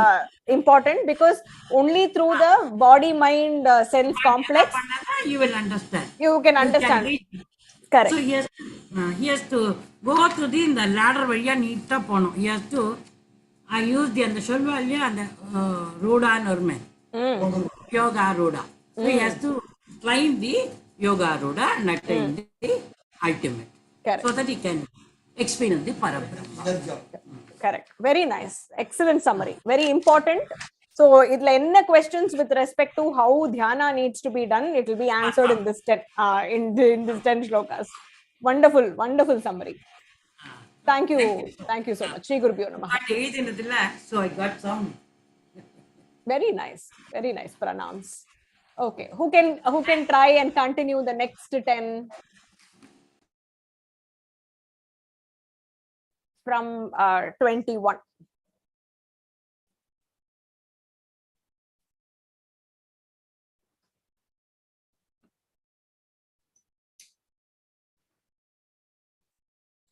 important, because only through the body mind sense complex You will understand. you can You understand. reach. Correct. So he has to go to the ladder வழியா நீட்டா போகணும். He has to use அந்த சொல்லுவா இல்லையா அந்த ரோடான்னு வருமே yoga ரோடா. So he has to climb the yoga roda and attain the ultimate. Correct. So that he can experience the Parabrahma. Correct. Very nice. Excellent summary. Very important. So, idla enna questions with respect to how dhyana needs to be done, it will be answered in this 10 in this 10 shlokas. Wonderful, wonderful summary. Thank you so much. Shri Gurubhyo Namaha. So I got some. Very nice pronounce. Okay, who can try and continue the next 10 from 21?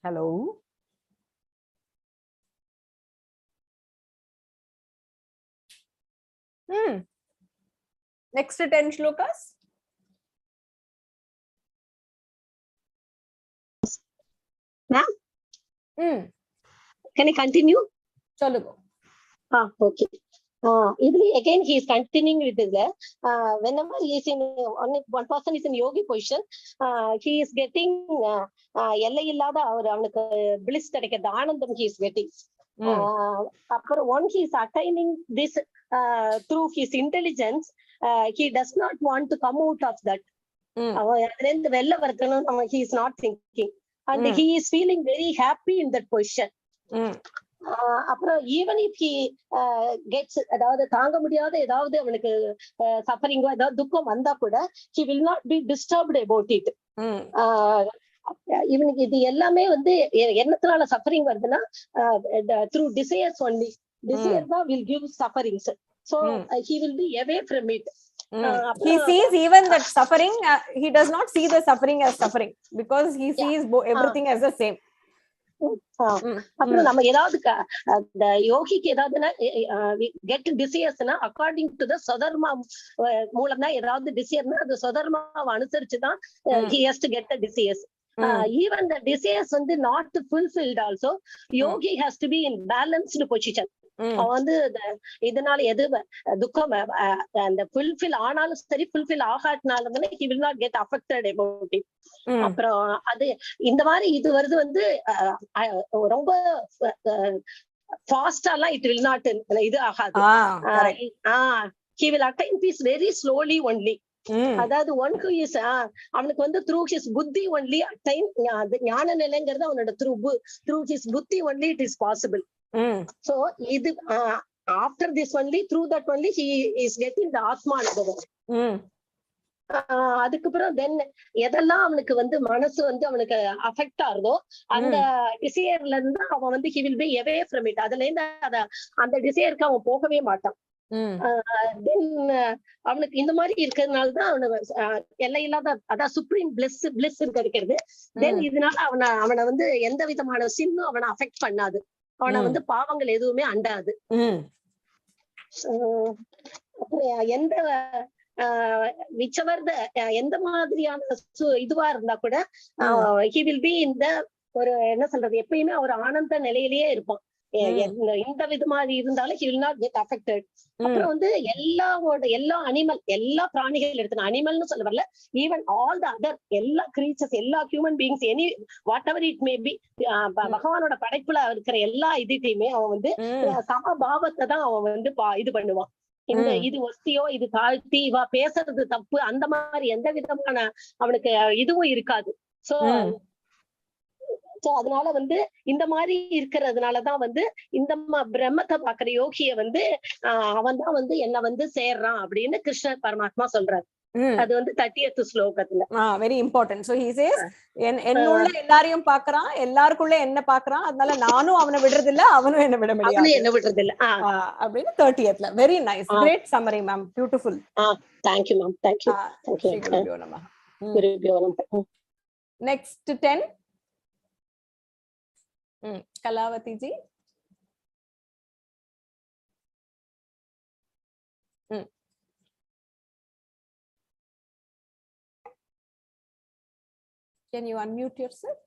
Hello. Next 10 shlokas. Ma'am? Can I continue? Chalugo. Okay. Again, he is continuing with this. Whenever he is in one person is in yogi position, he is getting எல்லை இல்லாத அவனுக்கு bliss கிடைக்கிறது ஆனந்தம் he is getting. அப்புறம் once he is attaining this through his intelligence, he does not want to come out of that. அதுல இருந்து வெளில வரணும் he is not thinking, and he is feeling very happy in that position. அப்புறம் even if he gets, அதாவது தாங்க முடியாத ஏதாவது அவனுக்கு சஃபரிங்கோ ஏதாவது துக்கம் வந்தா கூட he will not be disturbed about it. இவனுக்கு இது எல்லாமே வந்து என்னத்தினால சஃபரிங் வருதுன்னா த்ரூ டிசையர்ஸ் ஒன்லி. டிசையர் தான் will give sufferings, so he will be away from it. He sees even that suffering, he does not see the suffering as suffering, because he sees everything as the same. அப்புறம் நம்ம ஏதாவது அந்த யோகிக்கு ஏதாவதுன்னா get டிசையர்ஸ்னா according to the சொதர்மா மூலம் தான் ஏதாவது டிசையர்னா அது சொதர்மாவை அனுசரிச்சுதான் he has to get the desires. Even the desires வந்து not fulfilled also, yogi has to be in balanced position. அவன் வந்து இதனால எது துக்கம் அந்த ஃபுல்ஃபில் ஆனாலும் சரி fulfil ஆகாட்டினாலும் he will not get affected about it. அப்புறம் அது இந்த மாதிரி இது வருது வந்து ரொம்ப ஃபாஸ்டாலாம் it will not இது ஆகாது. he will attain peace very slowly only. அதாவது ஒன் who is அவனுக்கு வந்து through his புத்தி only attain ஞான நிலைங்கிறது அவனோட through his புத்தி only it is possible. So இது after this only, through that only he is getting the atma அனுபவம். அதுக்கப்புறம் தென் எதெல்லாம் அவனுக்கு வந்து மனசு வந்து அவனுக்கு அஃபெக்ட் ஆகுதோ அந்த டிசையர்ல இருந்து அவன் வந்து he will be away from it. அதுல இருந்து அந்த டிசையருக்கு அவன் போகவே மாட்டான். தென் அவனுக்கு இந்த மாதிரி இருக்கிறதுனாலதான் அவனுக்கு எல்லை இல்லாத அதான் சுப்ரீம் பிளிஸ் கிடைக்கிறது. தென் இதனால அவனை வந்து எந்த விதமான சின்னும் அவனை அஃபெக்ட் பண்ணாது, அவனை வந்து பாவங்கள் எதுவுமே அண்டாது. அப்புறம் எந்த whichever எந்த மாதிரியான இதுவா இருந்தா கூட he will be in the ஒரு என்ன சொல்றது எப்பயுமே ஒரு ஆனந்த நிலையிலேயே இருப்பான். எந்த விதமா இருந்தாலும் he will not get affected. அப்புறம் வந்து எல்லா அனிமல் எல்லா பிராணிகள் எடுத்து அனிமல்னு சொல்ல வரல, ஈவன் ஆல் த அதர் எல்லா கிரீச்சர்ஸ் எல்லா human beings any what ever it may be, பகவானோட படைப்புல இருக்கிற எல்லா இதுத்தையுமே அவன் வந்து சமபாவத்தை தான் அவன் வந்து இது பண்ணுவான். இந்த இது ஒஸ்தியோ இது தாழ்த்தி இவா பேசுறது தப்பு அந்த மாதிரி எந்த விதமான அவனுக்கு இதுவும் இருக்காது. சோ அதனால வந்து இந்த மாதிரி இருக்கிறதுனாலதான் வந்து இந்த பிரம்மத்தை பாக்குற யோகிய வந்து அவன் தான் வந்து என்ன வந்து சேர்றான் அப்படின்னு கிருஷ்ண பரமாத்மா சொல்றாரு. அது வந்து 30th ஸ்லோகத்துல very important. So he says என்னுள்ள எல்லாரையும் பாக்குறான், எல்லாருக்குள்ள என்ன பாக்குறான், அதனால நானும் அவனை விடுறது இல்ல, அவனும் என்ன விட முடியாது, என்ன விடுறது இல்ல அப்படின்னு 30th. Very nice, great summary ma'am, beautiful. Thank you ma'am, thank you. Shri குருப்யோ நமஹ. Next 10 Kalavathi ji. Can you unmute yourself?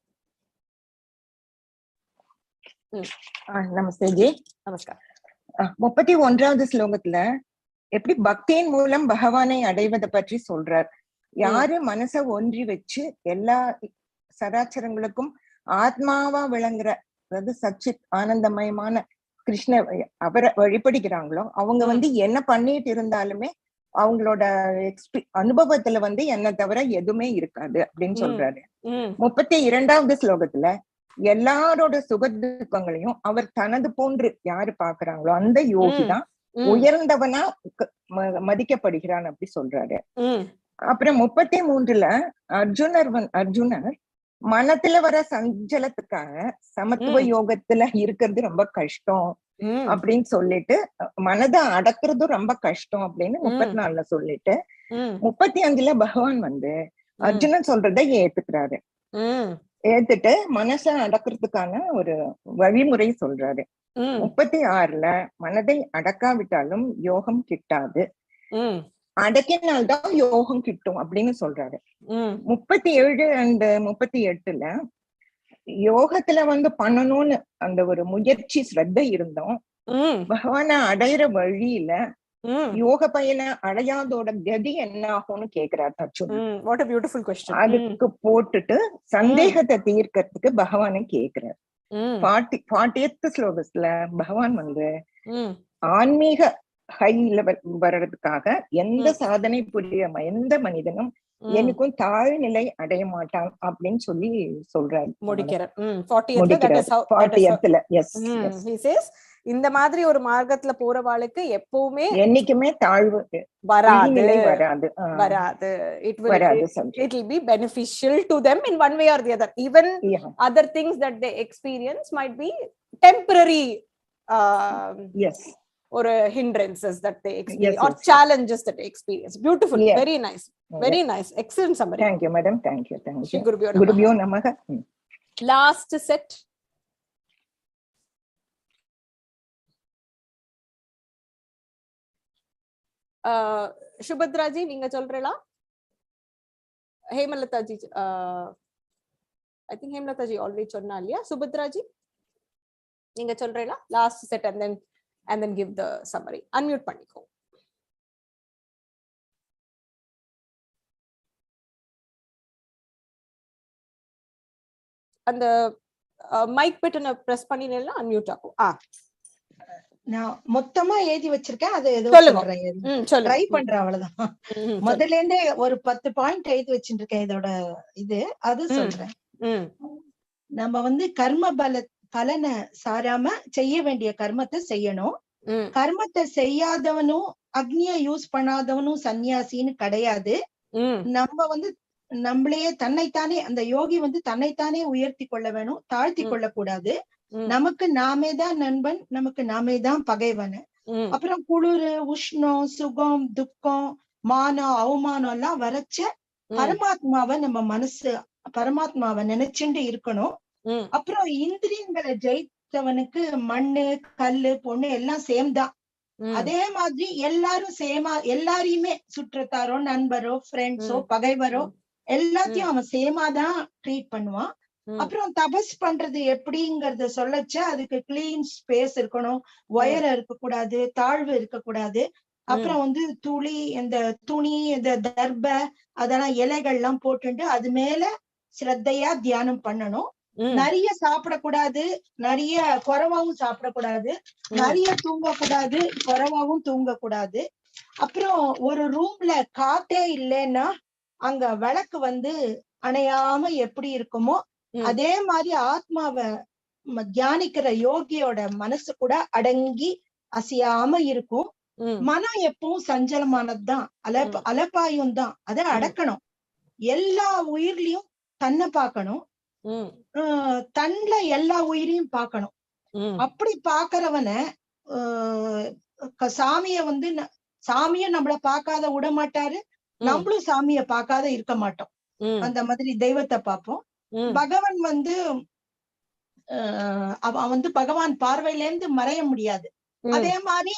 நமஸ்தே ஜி. நமஸ்கார். 31வது ஸ்லோகத்துல எப்படி பக்தியின் மூலம் பகவானை அடைவதை பற்றி சொல்றார். யாரு மனச ஒன்றி வச்சு எல்லா சராச்சரங்களுக்கும் ஆத்மாவா விளங்குற, அதாவது சச்சித் ஆனந்தமயமான கிருஷ்ண அவரை வழிபடுகிறாங்களோ அவங்க என்ன பண்ணிட்டு இருந்தாலுமே அவங்களோட அனுபவத்துல என்ன தவிர எதுவுமே இருக்காது அப்படின்னு சொல்றாரு. 32வது ஸ்லோகத்துல எல்லாரோட சுக துக்கங்களையும் அவர் தனது போன்று யாரு பாக்குறாங்களோ அந்த யோகி தான் உயர்ந்தவனா மதிக்கப்படுகிறான் அப்படி சொல்றாரு. அப்புறம் 33ல அர்ஜுனர் மனத்துல வர சஞ்சலத்துக்காக சமத்துவ யோகத்துல இருக்கிறது ரொம்ப கஷ்டம் அப்படின்னு சொல்லிட்டு மனதை அடக்குறதும் ரொம்ப கஷ்டம் அப்படின்னு 34ல சொல்லிட்டு 35ல பகவான் அர்ஜுனன் சொல்றதை ஏத்துக்கிறாரு. ஏத்துட்டு மனசை அடக்குறதுக்கான ஒரு வழிமுறை சொல்றாரு. 36ல மனதை அடக்காவிட்டாலும் யோகம் கிட்டாது, அடக்கினால்தான் யோகம் கிட்டும் அப்படின்னு சொல்றாரு. 37 and 38ல யோகத்துல பண்ணணும்னு அந்த ஒரு முயற்சி ஸ்ரத்தை இருந்தோம். பகவான அடையிற வழியில யோக பயனை அடையாதோட கதி என்ன ஆகும்னு கேக்குறாரு Arjunan. What a beautiful question. அதுக்கு போட்டுட்டு சந்தேகத்தை தீர்க்கறதுக்கு பகவானை கேக்குறாரு. 40th ஸ்லோகத்துல பகவான் ஆன்மீக ஹை லெவல் வர்றதுக்காக எந்த சாதனை புரிய எந்த மனிதனும் எனக்கும் தாழ்நிலை அடைய மாட்டான் அப்படின்னு சொல்லி சொல்றாரு. முடிக்கிறார். 40th. எஸ், he says இந்த மாதிரி ஒரு மார்க்கத்துல போறவாளுக்கு எப்பவுமே என்னைக்குமே தாழ்வு வராது. It will be beneficial to them in one way or the other. Even other things that they experience might be temporary or hindrances that they experience, or challenges that they experience. Beautiful. Very nice. Very nice. Excellent summary. Thank you, madam. Thank you. Shri Gurubhyo Namaha. Last set. சுபத்ராஜி நீங்க சொல்றீங்களா? ஹேமலதாஜி, I think ஹேமலதாஜி already சொன்னா இல்லையா? சுபத்ராஜி நீங்க சொல்றீங்களா? Last set and then give the summary. Unmute பண்ணிக்கோ. அந்த mic பட்டனை press பண்ணினேன்னா unmute ஆகும். நான் மொத்தமா எழுதி வச்சிருக்கேன், அதை ஏதோ ட்ரை பண்றேன், அவ்வளவுதான். முதல்ல இருந்தே ஒரு 10 பாயிண்ட் எழுதி வச்சுட்டு இருக்கேன். இதோட அது சொல்றேன். நம்ம கர்ம பலனை சாராம செய்ய வேண்டிய கர்மத்தை செய்யணும். கர்மத்தை செய்யாதவனும் அக்னிய யூஸ் பண்ணாதவனும் சன்னியாசின்னு கிடையாது. நம்ம நம்மளையே தன்னைத்தானே அந்த யோகி தன்னைத்தானே உயர்த்தி கொள்ள வேணும், தாழ்த்தி கொள்ள கூடாது. நமக்கு நாமே தான் நண்பன், நமக்கு நாமே தான் பகைவன். அப்புறம் குளிர், உஷ்ணம், சுகம், துக்கம், மானம், அவமானம் எல்லாம் வரைச்ச பரமாத்மாவை நம்ம பரமாத்மாவை நினைச்சுட்டு இருக்கணும். அப்புறம் இந்திரியங்களை ஜெயித்தவனுக்கு மண்ணு, கல்லு, பொண்ணு எல்லாம் சேம் தான். அதே மாதிரி எல்லாரும் சேமா, எல்லாரையுமே சுற்றத்தாரோ, நண்பரோ, ஃப்ரெண்ட்ஸோ, பகைவரோ எல்லாத்தையும் அவன் சேமாதான் ட்ரீட் பண்ணுவான். அப்புறம் தபஸ் பண்றது எப்படிங்கறத சொல்லச்ச அதுக்கு கிளீன் ஸ்பேஸ் இருக்கணும், உயரம் இருக்கக்கூடாது, தாழ்வு இருக்கக்கூடாது. அப்புறம் துளி, இந்த துணி, இந்த தர்ப அதெல்லாம் இலைகள்லாம் போட்டுட்டு அது மேல ஸ்ரத்தையா தியானம் பண்ணணும். நிறைய சாப்பிடக்கூடாது, நிறைய குறைவாவும் சாப்பிடக்கூடாது, நிறைய தூங்கக்கூடாது, குறைவாவும் தூங்கக்கூடாது. அப்புறம் ஒரு ரூம்ல காத்தே இல்லைன்னா அங்க விளக்கு அணையாம எப்படி இருக்குமோ அதே மாதிரி ஆத்மாவை தியானிக்கிற யோகியோட மனசு கூட அடங்கி அசையாம இருக்கும். மனம் எப்பவும் சஞ்சலமானதுதான், அலப்பாயும் தான். அதை அடக்கணும். எல்லா உயிர்லயும் தன்னை பார்க்கணும், தன்ல எல்லா உயிரையும் பார்க்கணும். அப்படி பாக்குறவனை சாமிய நம்மள பார்க்காத விட மாட்டாரு, நம்மளும் சாமிய பார்க்காத இருக்க மாட்டோம். அந்த மாதிரி தெய்வத்தை பார்ப்போம். பகவான் அவன் பகவான் பார்வையில இருந்து மறைய முடியாது. அதே மாதிரி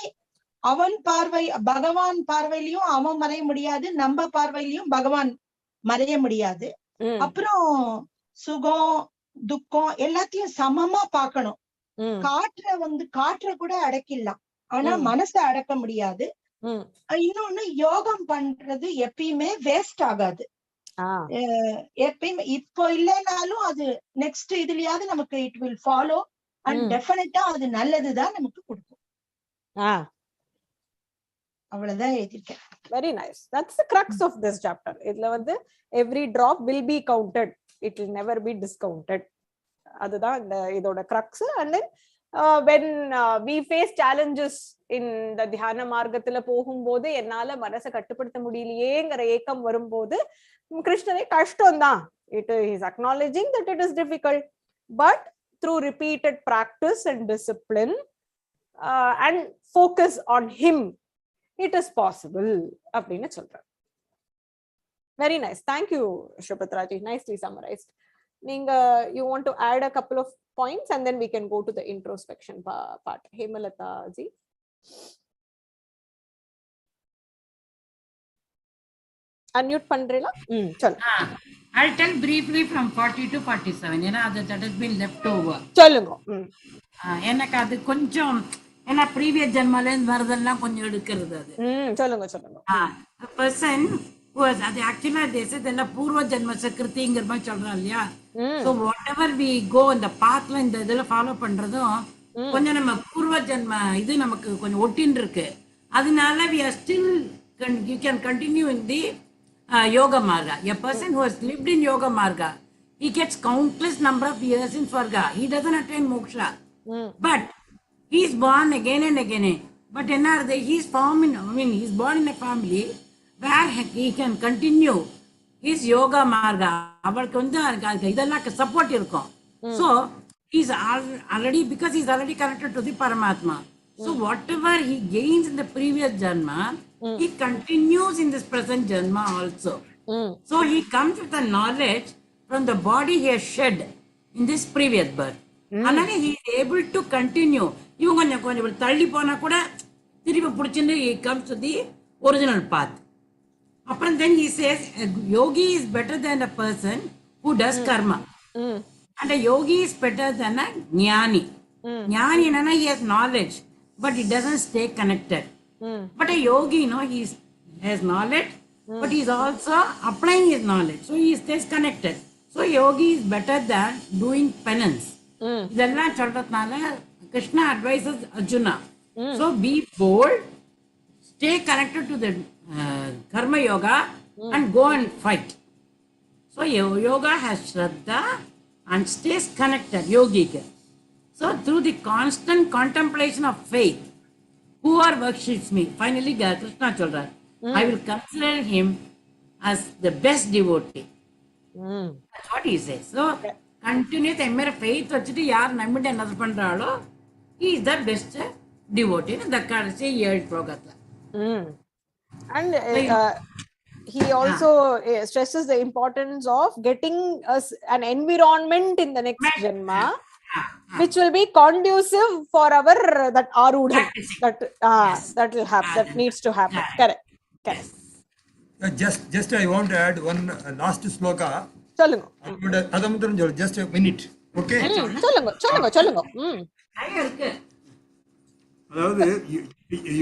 பகவான் பார்வையிலயும் அவன் மறைய முடியாது, நம்ம பார்வையிலயும் பகவான் மறைய முடியாது. அப்புறம் சுகம் துக்கம் எல்லாத்தையும் சமமா பார்க்கணும். காற்ற கூட அடக்கிடலாம், ஆனா மனசை அடக்க முடியாது. இன்னொன்னு, யோகம் பண்றது எப்பயுமே வேஸ்ட் ஆகாது. எப்பயுமே இப்போ இல்லைனாலும் அது நெக்ஸ்ட் இதுலயாவது நமக்கு இட் வில் ஃபாலோ அண்ட் டெஃபினட்டா அது நல்லதுதான் நமக்கு கொடுக்கும். அவ்வளவுதான் எழுதிருக்கேன். Very nice. That's the crux of this chapter. இதுல வந்து every drop will be counted. It will never be discounted. அதுதான் இந்த இதோட crux. And then when we face challenges in the தியான மார்க்கத்துல போகும்போது என்னால மனசை கட்டுப்படுத்த முடியலையேங்கிற ஏக்கம் வரும்போது கிருஷ்ணரே கஷ்டம் தான். It is acknowledging that it is difficult, but through repeated practice and discipline and focus on him, it is possible அப்படின்னு சொல்றேன். Very nice. Thank you, Shrupatraji. Nicely summarized. You want to add a couple of points and then we can go to the introspection part. Hemalata ji. Unmute பண்றீங்களா? சொல்லுங்க. I'll tell briefly from 40 to 47. ஏன்னா that has been left over. சொல்லுங்க. எனக்கு அது கொஞ்சம் ஏன்னா previous ஜென்மால இருந்து வரதெல்லாம் கொஞ்சம் எடுக்கிறது. அது சொல்லுங்க சொல்லுங்க. பர்சன் அது ஆக்சுவலா தேசத்துல பூர்வ ஜென்ம சக்கிருதிங்கிற மாதிரி சொல்றோம் இல்லையா? So whatever we go இந்த பாத்ல இந்த இதுல ஃபாலோ பண்றதும் கொஞ்சம் நம்ம பூர்வ ஜென்ம இது நமக்கு கொஞ்சம் ஒட்டின்னு இருக்கு. அதனால we are still you can continue in the yoga marga. A person who has lived in yoga marga, he gets countless number of years in swarga. He doesn't attain moksha, but he is born again and again. But he is born in a family where he can continue his yoga marga. அவருக்கு வந்து இதெல்லாம் support இருக்கும். So he is already, because he is already connected to the Paramatma. So whatever he gains in the previous janma, he continues in this present janma also. So he comes with the knowledge from the body he has shed in this previous birth. And then he is able to continue. இவங்க கொஞ்சம் தள்ளி போனா கூட திருப்பி பிடிச்சிட்டு he comes to the original path. அப்புறம் then he says a yogi is better than a person who does karma. And a yogi is better than a jnani. Jnani enna he has knowledge, but he doesn't stay connected. But a yogi, he has knowledge, but he is also applying his knowledge, so he stays connected. So yogi is better than doing penance. இதெல்லாம் சொல்றதுனால Krishna advises Arjuna, so be bold, stay connected to the karma yoga and go and fight. So yoga has shraddha and stays connected, yogic. So through the constant contemplation of faith, whoever worships me, finally Krishna சொல்றார், I will consider him as the best devotee. That's what he says. So continuous எம்மேல faith வச்சுட்டு யார் நம்பிட்டு என்ன பண்றாளோ, he is the best devotee. இந்த கடைசி 7 ஸ்லோகத்துல. And he also stresses the importance of getting us an environment in the next janma which will be conducive for our that arudha that will happen, that needs to happen. Correct. Just I want to add one last sloka. சொல்லுங்க. அதமுத்திரம் சொல்லு, just a minute. Okay, சொல்லுங்க. அதாவது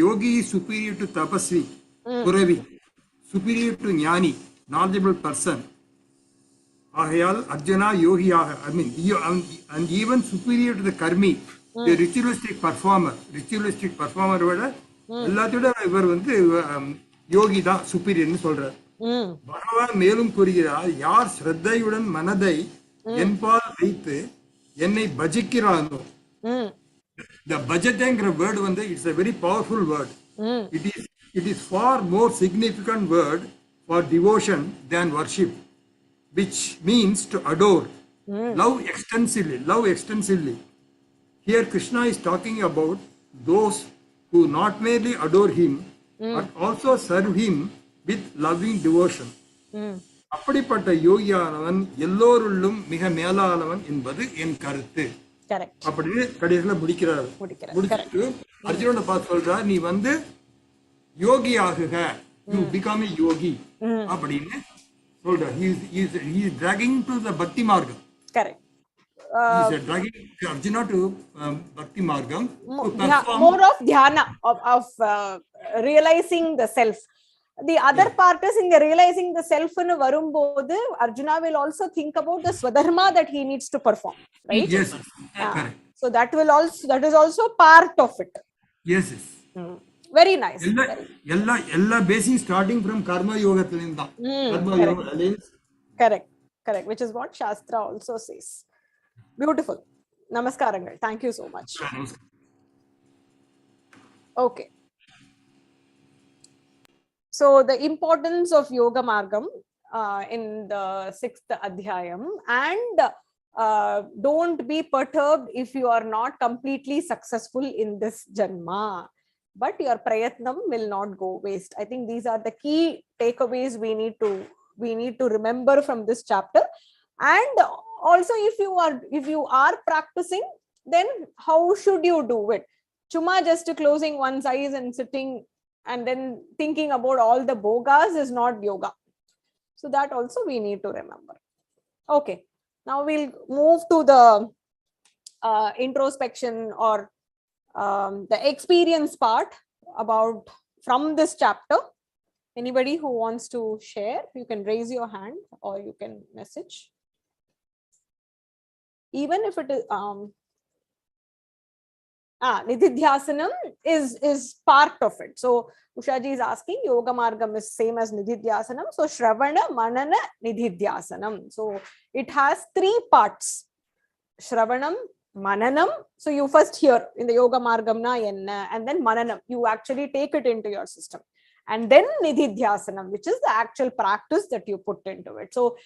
யோகி is superior to tapasvi, puravi, superior to ஞானி, knowledgeable person. ஆகையால் Arjuna யோகியாக, and even superior to the karmi, the ritualistic performer விட எல்லாத்தோட இவர் வந்து யோகி தான் சுப்பீரியர்னு சொல்றார். பகவான் மேலும் கூறுகிறார், யார் ஸ்ரத்தையுடன் மனதை என்பால் வைத்து என்னை பஜிக்கிறானோ. The bhajatங்கிற word வந்து it's a very powerful word. It is far more significant word for devotion than worship, which means to adore, love extensively. Here Krishna is talking about those who not merely adore him but also serve him with loving devotion. அப்படிப்பட்ட யோகியானவன் எல்லோருள்ளும் மிக மேலானவன் என்பது என் கருத்து அப்படின்னு கடைசியில முடிச்சிட்டு அர்ஜுனனை பார்த்து சொல்றார், நீ வந்து யோகி ஆகுக, யூ பிகம் எ யோகி அப்படின்னு shoulder. He is dragging to the Bhakti Margam. Correct. He is dragging Arjuna to Bhakti Margam to perform. More of dhyana, of realizing the self. The other part is in the realizing the self in Varumbodhu, Arjuna will also think about the Swadharma that he needs to perform, right? Yes, correct. So that is also part of it. Yes. Very nice. Ella basic starting from Karma Yoga. Karma Yoga. Correct. Which is what Shastra also says. Beautiful. Namaskarangal. Thank you so much. Okay. So the importance of Yoga Margam in the 6th Adhyayam, and don't be perturbed if you are not completely successful in this Janma, but your prayatnam will not go waste. I think these are the key takeaways we need to remember from this chapter. And also, if you are practicing, then how should you do it? Chuma just closing one's eyes and sitting and then thinking about all the bhogas is not yoga. So that also we need to remember. Okay, now we'll move to the introspection or the experience part from this chapter. Anybody who wants to share, you can raise your hand or you can message. Even if it is Nididhyasanam is part of it. So Ushaji is asking, Yoga Margam is same as Nididhyasanam. So Shravana, Manana, Nididhyasanam. So it has 3 parts. Shravanam, Mananam. So you first hear in the Yoga Margam na enna, and then Mananam. You actually take it into your system. And then Nididhyasanam, which is the actual practice that you put into it. So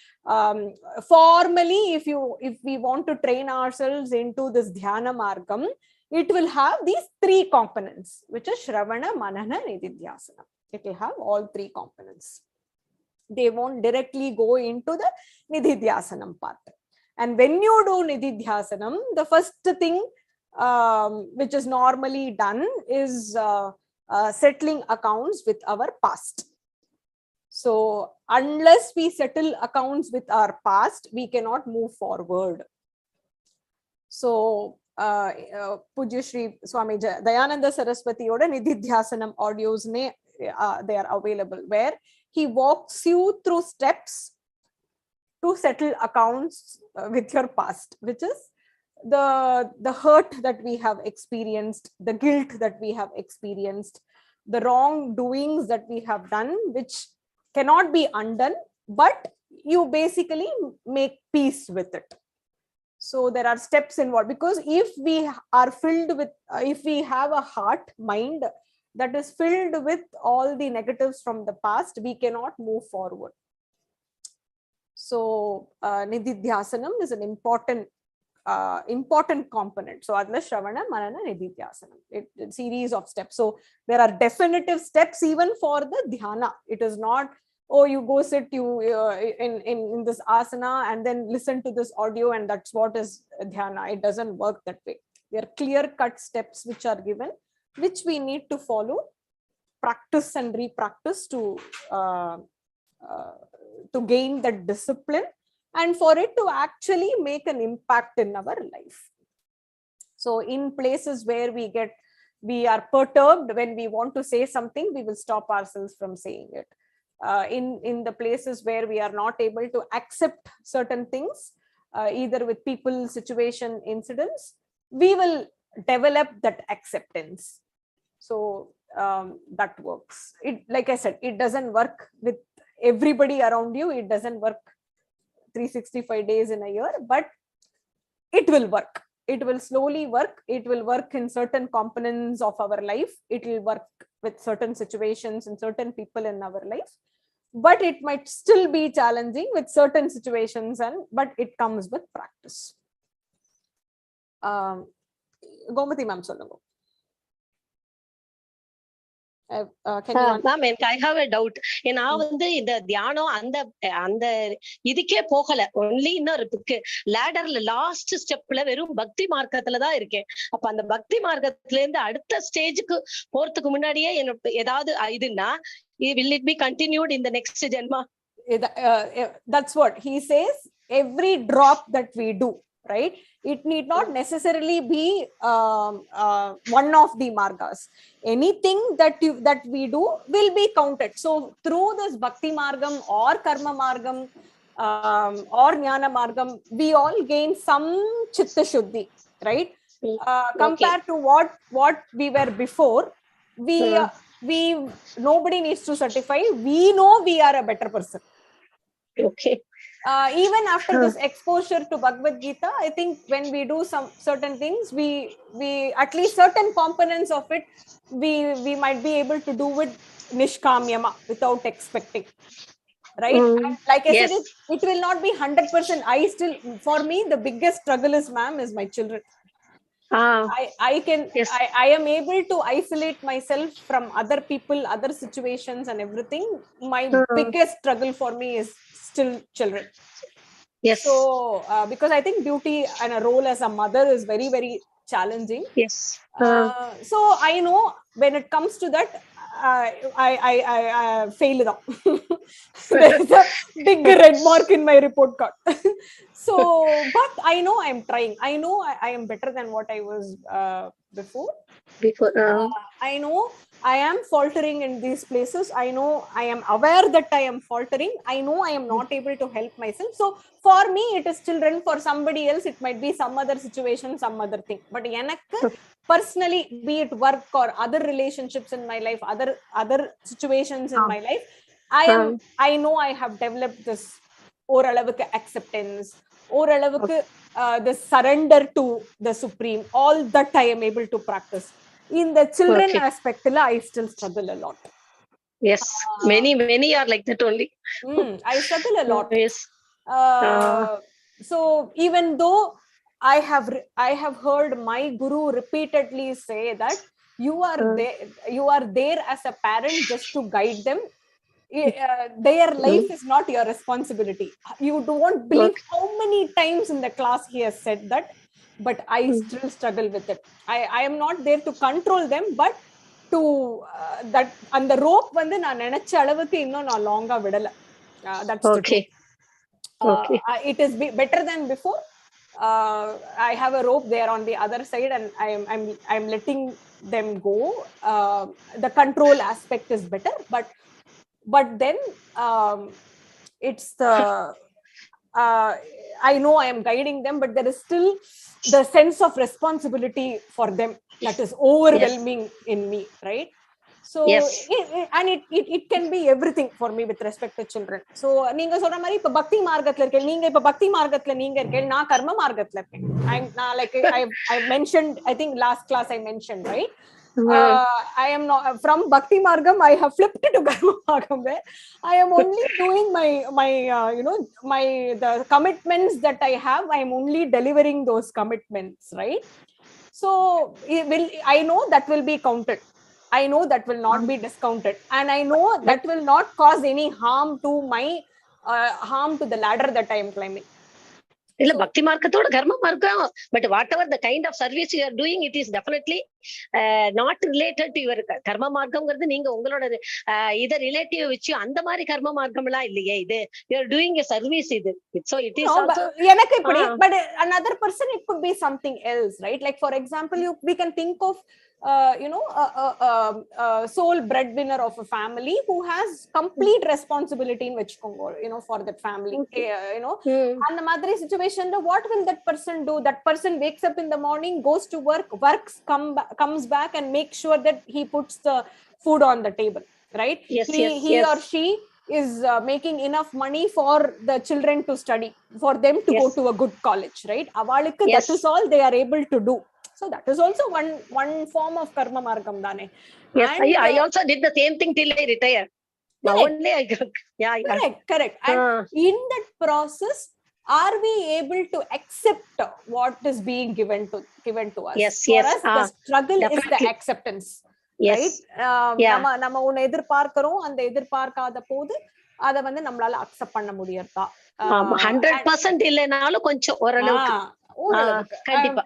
formally, if we want to train ourselves into this Dhyana Margam, it will have these 3 components, which is Shravana, Manana, Nididhyasana. It will have all 3 components. They won't directly go into the Nididhyasanam part. And when you do Nididhyasanam, the first thing which is normally done is settling accounts with our past. So unless we settle accounts with our past, we cannot move forward. So Pujya Shri Swami Dayananda Saraswati oda Nididhyasanam audios they are available, where he walks you through steps to settle accounts with your past, which is the hurt that we have experienced, the guilt that we have experienced, the wrongdoings that we have done, which cannot be undone, but you basically make peace with it. So there are steps involved, because if we are filled with, if we have a heart, mind that is filled with all the negatives from the past, we cannot move forward. So Nididhyasanam is an important component. So Adla Shravana, Manana, Nididhyasanam. It's a series of steps. So there are definitive steps even for the dhyana. It is not, oh, you go sit in this asana and then listen to this audio and that's what is dhyana. It doesn't work that way. There are clear-cut steps which are given, which we need to follow, practice and re-practice to gain that discipline and for it to actually make an impact in our life. So in places where we are perturbed when we want to say something, we will stop ourselves from saying it. In the places where we are not able to accept certain things, either with people, situation, incidents, we will develop that acceptance. So that works. Like I said, it doesn't work with everybody around you. It doesn't work 365 days in a year, but it will work. It will slowly work. It will work in certain components of our life. It will work with certain situations and certain people in our life, but it might still be challenging with certain situations, but it comes with practice. Gomati ma'am, solungo. Ma'am, I have a doubt. நான் வந்து இந்த தியானம் அந்த இதுக்கே போகல. Only இன்னொரு லேடர்ல last ஸ்டெப்ல வெறும் பக்தி மார்க்கத்துல தான் இருக்கேன். அப்ப அந்த பக்தி மார்க்கத்துல இருந்து அடுத்த ஸ்டேஜுக்கு போறதுக்கு முன்னாடியே ஏதாவது இதுன்னா will it be continued in the next ஜென்மா? that's what he says. Every drop that we do, right, it need not necessarily be one of the margas. Anything that we do will be counted. So through this bhakti margam or karma margam or jnana margam, we all gain some chitta shuddhi, right? Compared to what we were before, we nobody needs to certify. We know we are a better person. Okay. Even after this exposure to Bhagavad Gita, I think when we do some certain things, we at least certain components of it, we might be able to do with nishkamyama without expecting, right? And like I said, it will not be 100%. I still, for me, the biggest struggle is, ma'am, is my children. I am able to isolate myself from other people, other situations and everything. My biggest struggle for me is still children. Yes. So because I think duty and a role as a mother is very, very challenging. Yes. So I know when it comes to that, I fail it. There is a big red mark in my report card. So, but I know I am trying. I know I am better than what I was before. I know I am faltering in these places. I know I am aware that I am faltering. I know I am not able to help myself. So for me, it is children. For somebody else, it might be some other situation, some other thing. But enakku personally, be it work or other relationships in my life, other situations in my life, I know I have developed this oralavukku acceptance, oralavukku the surrender to the supreme. All that I am able to practice. In the children aspect, I still struggle a lot. Yes, many are like that only. I struggle a lot. Yes. So even though I have heard my guru repeatedly say that you are there as a parent just to guide them. Their life is not your responsibility. You don't believe how many times in the class he has said that, but I still struggle with it. I am not there to control them, but to that and the rope வந்து நான் நினைச்ச அளவுக்கு இன்னும் நான் லாங்கா விடல. That's the truth. It is better than before. I have a rope there on the other side, and I'm letting them go. The control aspect is better, but then it's the I know I am guiding them, but there is still the sense of responsibility for them that is overwhelming in me, right? So it can be everything for me with respect to children. So நீங்க சொல்ற மாதிரி இப்ப பக்தி மார்க்கத்துல இருக்கேன், நீங்க இப்ப பக்தி மார்க்கத்துல நீங்க இருக்கேன், நான் கர்ம மார்க்கத்துல இருக்கேன். நான் like I mentioned, I think last class I mentioned, right? I am not from Bhakti Margam. I have flipped to Karma Margam, where I am only doing my the commitments that I have. I am only delivering those commitments, right? So I know that will be counted. I know that will not be discounted, and I know that will not cause any harm to my harm to the ladder that I am climbing. இல்ல பக்தி மார்க்கத்தோட கர்ம மார்க்கம், but whatever the kind of service you are doing, it is definitely not related to your karma மார்க்கம்ங்கிறது நீங்க உங்களோட இத relative வச்சு அந்த மாதிரி கர்ம மார்க்கம் எல்லாம் இல்லையே. இது you are doing a service. இது சோ இட் இஸ் ஆல்சோ எனக்கு இப்படி, but another person it could be something else, right? Like for example, we can think of sole breadwinner of a family who has complete responsibility in vechkongo, for that family. And the madri situation, what will that person do? That person wakes up in the morning, goes to work, comes back and makes sure that he puts the food on the table, right? He or she is making enough money for the children to study, for them to go to a good college, right? Avalukku that is all they are able to do. So that is also one form of karma margam dane. Yes, and I also did the same thing till I retired. Now only I correct. And in that process, are we able to accept what is being given to us? For us, the struggle definitely is the acceptance, right? நம்ம ஒன்னு எதிர்பார்க்கறோம், அந்த எதிர்பார்க்காத போது அத வந்து நம்மளால accept பண்ண முடியறதா? 100% இல்லனாலும் கொஞ்சம் ஓரளவுக்கு கண்டிப்பா.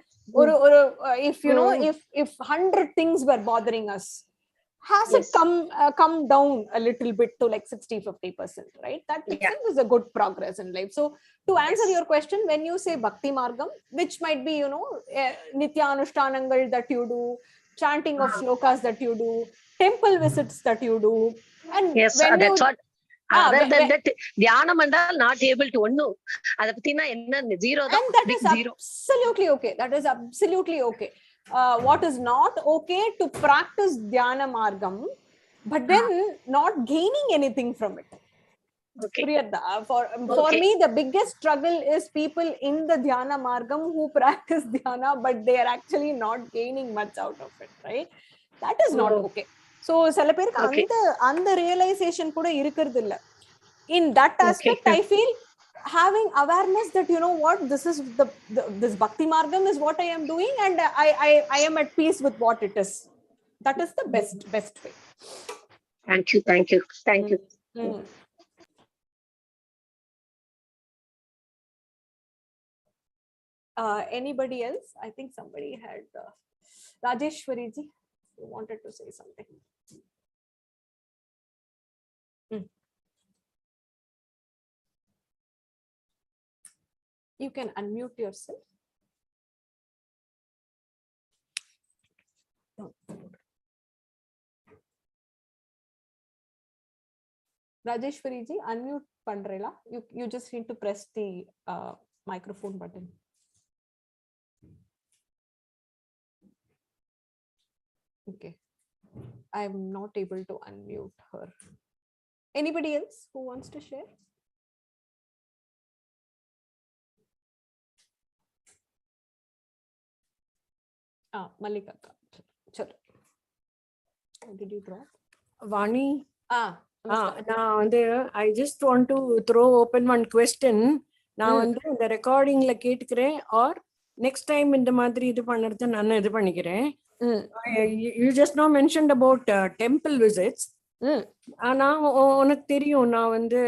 If 100 things were bothering us, has it come down a little bit to like 60-50%, right? That itself is a good progress in life. So to answer your question, when you say Bhakti Margam, which might be, you know, Nitya Anushtanangal that you do, chanting of slokas that you do, temple visits that you do, and when that's what. Other than that, dhyanam andal not able to onnu adha pathina enna zero da, and that is absolutely okay. That is absolutely okay. What is not okay to practice dhyana margam, but then not gaining anything from it. Okay. For me, the biggest struggle is people in the dhyana margam who practice dhyana, but they are actually not gaining much out of it, right? That is not okay. So சில பேருக்கு அந்த realization கூட இருக்குறது இல்ல. In that aspect, I feel having awareness that, you know what, this is this Bhakti Margam is what I am doing, and I am at peace with what it is. That is the best way. Thank you. Anybody else? I think somebody had Rajeshwari ji wanted to say something. You can unmute yourself. Rajeshwari ji, unmute pandrela. You just need to press the microphone button. Okay. I am not able to unmute her. Anybody else who wants to share? Malika. Chalo. Did you drop? Vani. I just want to throw open one question. Now the recording la ketukreen or next time in the madri idu pannadha nanu idu panikiren. You just now mentioned about temple visits. Ana unak theriyum na vandu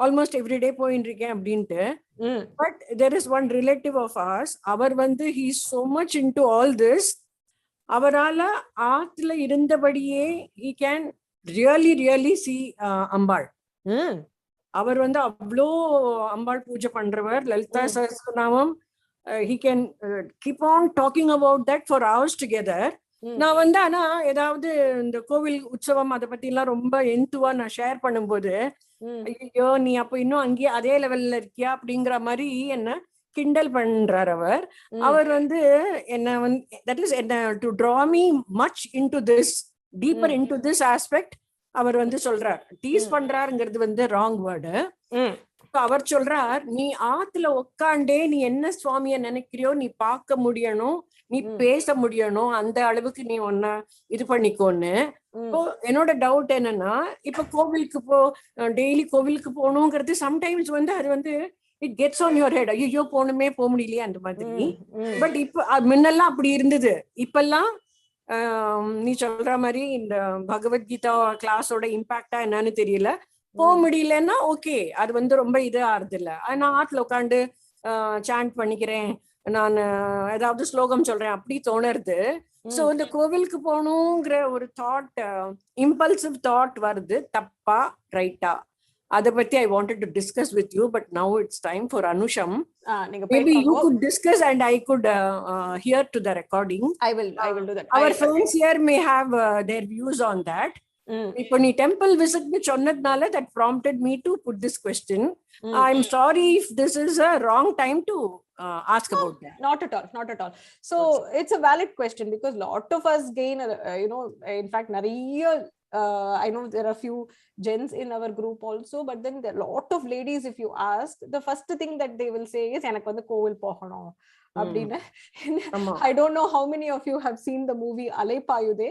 almost every day poindirken அப்படினு. But there is one relative of ours, அவர் வந்து he is so much into all this. அவரால ஆத்துல இருந்தபடியே he can really see அம்பாள். அவர் வந்து அவ்வளோ அம்பாள் பூஜை பண்றவர். Lalitha Sahasranamam, he can keep on talking about that for hours together. நான் வந்து ஆனா ஏதாவது இந்த கோவில் உற்சவம் அதை பத்தி எல்லாம் ரொம்ப எந்துவா நான் ஷேர் பண்ணும்போது, ஐயோ நீ அப்ப இன்னும் அங்கேயே அதே லெவல்ல இருக்கியா அப்படிங்கிற மாதிரி என்ன கிண்டல் பண்றார் அவர். அவர் வந்து என்ன வந்து that is to draw me much into this, deeper into this aspect. அவர் வந்து சொல்றார், டீஸ் பண்றாருங்கிறது வந்து ராங் வேர்டு. அவர் சொல்றார், நீ ஆத்துல உட்காண்டே நீ என்ன சுவாமிய நினைக்கிறியோ நீ பார்க்க முடியணும், நீ பேச முடியணும், அந்த அளவுக்கு நீ ஒன்ன இது பண்ணிக்கோன்னு. இப்போ என்னோட டவுட் என்னன்னா, இப்ப கோவிலுக்கு டெய்லி கோவிலுக்கு போகணுங்கிறது சம்டைம்ஸ் வந்து அது வந்து it gets on your head. ஐயோ போகணுமே போக முடியலையே அந்த மாதிரி. பட் இப்ப முன்னெல்லாம் அப்படி இருந்தது. இப்பெல்லாம் நீ சொல்ற மாதிரி இந்த பகவத்கீதா கிளாஸோட இம்பாக்டா என்னன்னு தெரியல. போக முடியலன்னா ஓகே, அது வந்து ரொம்ப இது ஆறுது இல்ல. நான் ஆத்துல உட்காந்து சாண்ட் பண்ணிக்கிறேன், நான் ஏதாவது ஸ்லோகம் சொல்றேன் அப்படி தோணுறது. சோ இந்த கோவிலுக்கு போகணுங்கிற ஒரு தாட், இம்பல்சிவ் தாட் வருது, தப்பா ரைட்டா? அதை பத்தி I wanted to discuss with you, but now it's time for Anusham. Maybe you could discuss and I could hear to the recording. I will do that. Our friends here may have their views on that. இப்போ நீ temple visit சொன்னதுனால that prompted me to put this question. I'm sorry if this is a wrong time to ask about that. Not at all. So it's a valid question because lot of us gain in fact nariya I know there are few gents in our group also, but then there are a lot of ladies, if you ask, the first thing that they will say is எனக்கு வந்து கோவில் போகணும் அப்படின்னு. I don't know how many of you have seen the movie Alaipayude.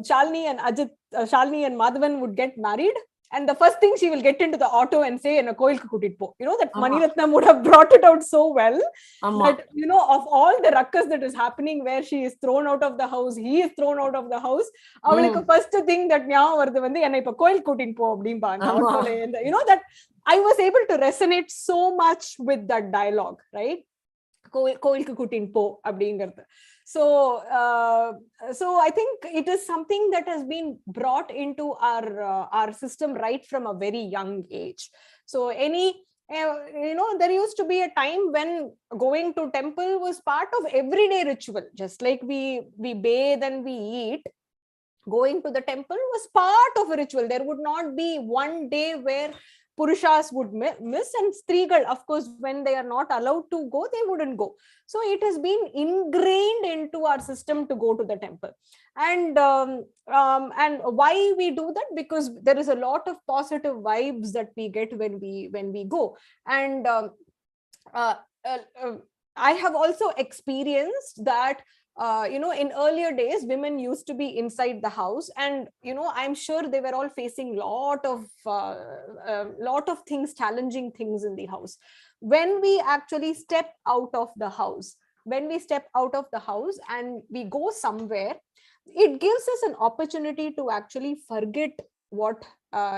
Shalini and Madhavan would get married, and the first thing she will get into the auto and say enna koilku kootit po. You know that Maniratnam would have brought it out so well that, you know, of all the ruckus that is happening where she is thrown out of the house, he is thrown out of the house, avalukku first thing that nyam varudhu வந்து enna ipo koil kootit po அப்படிம்பா அந்த ஆட்டோல. You know that I was able to resonate so much with that dialogue, right? கோயிலுக்கு கூட்டின்னு போ அப்படிங்கிறது. So I think it is something that has been brought into our system right from a very young age. So there used to be a time when going to temple was part of everyday ritual, just like we bathe and we eat. Going to the temple was part of a ritual. There would not be one day where Purushas would miss, and Strigal, of course, when they are not allowed to go, they wouldn't go. So it has been ingrained into our system to go to the temple. And why we do that? Because there is a lot of positive vibes that we get when we go. And I have also experienced that in earlier days, women used to be inside the house, and I'm sure they were all facing lot of things, challenging things in the house. When we actually step out of the house, and we go somewhere, it gives us an opportunity to actually forget what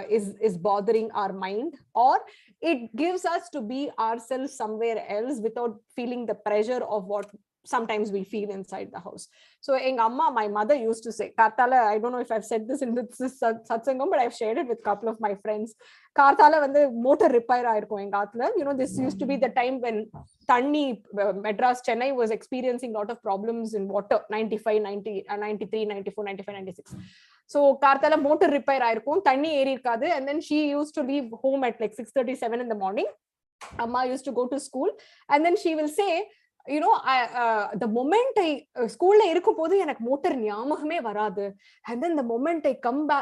is bothering our mind, or it gives us to be ourselves somewhere else without feeling the pressure of what sometimes we feel inside the house. So my mother used to say, Karthala, I don't know if I've said this in this satsangam, but I've shared it with a couple of my friends. Karthala vande motor repair aayirukkum enga aathula. This used to be the time when Thanni, Madras, Chennai was experiencing a lot of problems in water, 95, 90, 93, 94, 95, 96. So Karthala motor repair aayirukkum, Thanni eri irukadu, and then she used to leave home at like 6:37 in the morning. Amma used to go to school, and then she will say, the moment I school la irukumpodhu enak motor nyamagame varadu, and then the moment I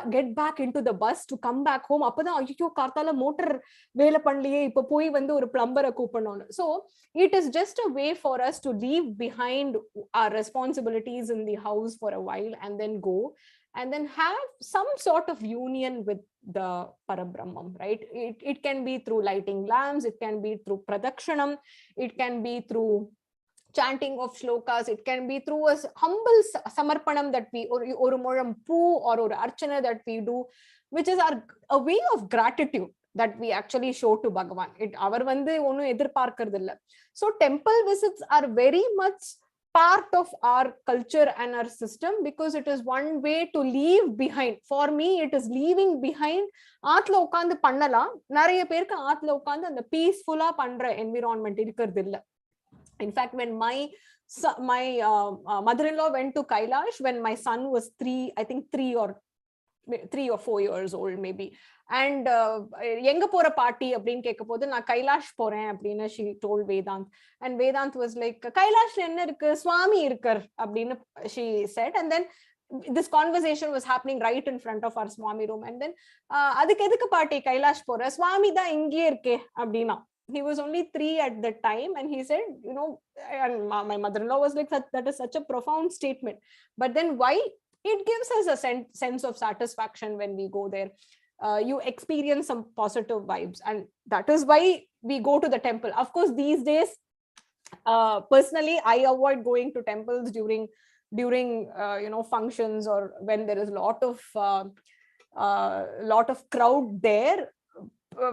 get back into the bus to come back home, appada ayyo Karthala motor vela pannliye, ipo poi vandu or plumber கூப்பிடணும். So it is just a way for us to leave behind our responsibilities in the house for a while, and then go and then have some sort of union with the Parabrahmam, right? It can be through lighting lamps, it can be through pradakshanam, it can be through chanting of shlokas, it can be through a humble samarpanam that we, or mulam poo, or archana that we do, which is a way of gratitude that we actually show to Bhagavan. Avar vandu onnu edirpaarkradilla. So temple visits are very much part of our culture and our system, because it is one way to leave behind. For me, it is leaving behind. Aatla ukkandu pannalam, nariya perku aatla ukkandu and peaceful ah pandra environment irukradilla. In fact, when my mother-in-law went to Kailash when my son was 3 or 4 years old maybe, and enga pora party appdin kekapodhu na Kailash poren appdina she told Vedant, and Vedant was like, Kailash la enna irukku, swami irukar appdina she said. And then this conversation was happening right in front of our swami room, and then adukku edukku party Kailash pora, swami da inge iruke appdina. He was only 3 at that time, and he said, and my mother-in-law was like, that is such a profound statement. But then why? It gives us a sense of satisfaction when we go there. You experience some positive vibes, and that is why we go to the temple. Of course, these days, personally, I avoid going to temples during functions, or when there is a lot of crowd there.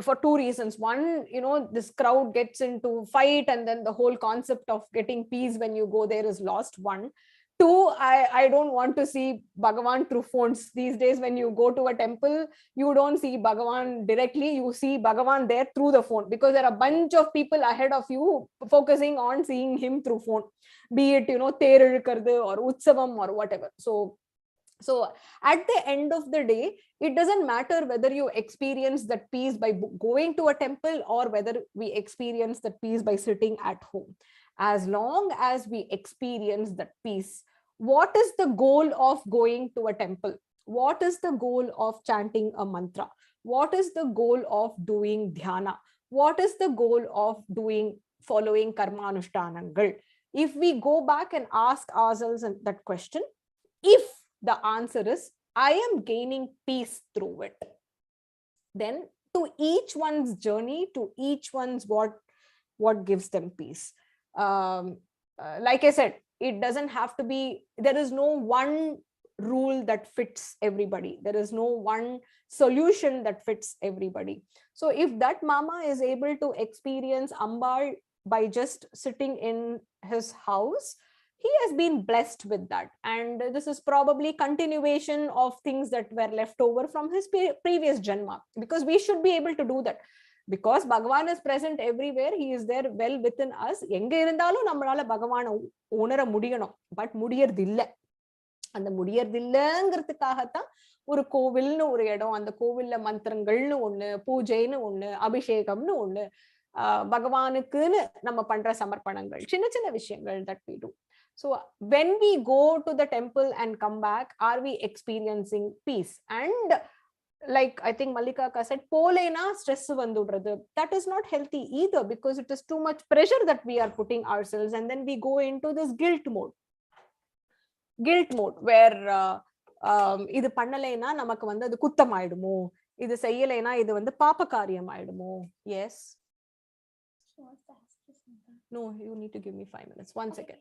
For 2 reasons. One, this crowd gets into fight, and then the whole concept of getting peace when you go there is lost. One. Two, I don't want to see Bhagavan through phones. These days, when you go to a temple, you don't see Bhagavan directly, you see Bhagavan there through the phone, because there are a bunch of people ahead of you focusing on seeing him through phone, be it Ter Ilukkardu or Utsavam or whatever. So at the end of the day, it doesn't matter whether you experience that peace by going to a temple, or whether we experience that peace by sitting at home. As long as we experience that peace, what is the goal of going to a temple? What is the goal of chanting a mantra? What is the goal of doing dhyana? What is the goal of following karma anushtanangal? If we go back and ask ourselves that question, if the answer is, I am gaining peace through it, then to each one's journey, to each one's what gives them peace. Like I said, it doesn't have to be, there is no one rule that fits everybody. There is no one solution that fits everybody. So if that mama is able to experience Ambal by just sitting in his house, he has been blessed with that, and this is probably continuation of things that were left over from his previous janma, because we should be able to do that, because Bhagavan is present everywhere. He is there well within us. எங்க இருந்தாலும் நம்மளால பகவானை உணர முடியணும், but முடியறது இல்ல. அந்த முடியறது இல்லங்கிறதுக்காகத்தான் ஒரு கோவில்னு ஒரு இடம், அந்த கோவில்ல மந்திரங்கள்னு ஒண்ணு, பூஜைன்னு ஒண்ணு, அபிஷேகம்னு ஒண்ணு, பகவானுக்குன்னு நம்ம பண்ற சமர்ப்பணங்கள், சின்ன சின்ன விஷயங்கள் that we do. So when we go to the temple and come back, are we experiencing peace? And like I think Malika said, polena stress vandudradhu, that is not healthy either, because it is too much pressure that we are putting ourselves, and then we go into this guilt mode where இது பண்ணலைனா நமக்கு வந்து அது குத்தம் ஆயிடுமோ, இது செய்யலைனா இது வந்து பாப காரியம் ஆயிடுமோ. Yes, no, you need to give me 5 minutes. 1 second.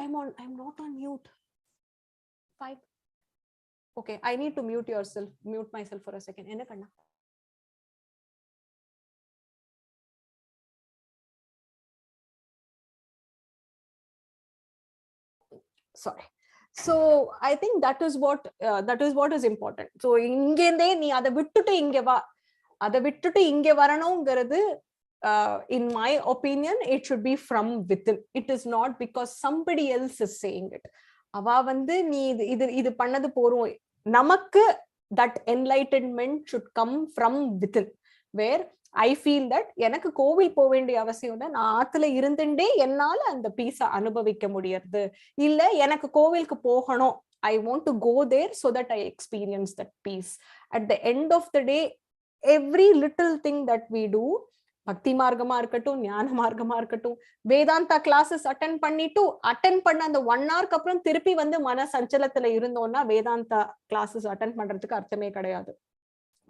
I'm not on mute. 5. Okay, I need to mute myself for a second. Enna kanna? Sorry. So I think that is what is important. So ingende nee adha vittutu inge varanumgiradu, in my opinion, it should be from within. It is not because somebody else is saying it. Ava vandu nee idu pannadu porum, namakku that enlightenment should come from within, where I feel that எனக்கு கோவில் போக வேண்டிய அவசியம் இல்லை, நான் ஆத்துல இருந்துட்டே என்னால அந்த பீஸ அனுபவிக்க முடியாது, இல்ல எனக்கு கோவிலுக்கு போகணும், I want to go there so that I experience that peace. At the end of the day, every little thing that we do, பக்தி மார்க்கமா இருக்கட்டும், ஞான மார்க்கமா இருக்கட்டும், வேதாந்தா கிளாஸஸ் அட்டென்ட் பண்ண அந்த 1 ஹவருக்கு அப்புறம் திருப்பி வந்து மன சஞ்சலத்துல இருந்தோம்னா வேதாந்தா கிளாஸஸ் அட்டென்ட் பண்றதுக்கு அர்த்தமே கிடையாது.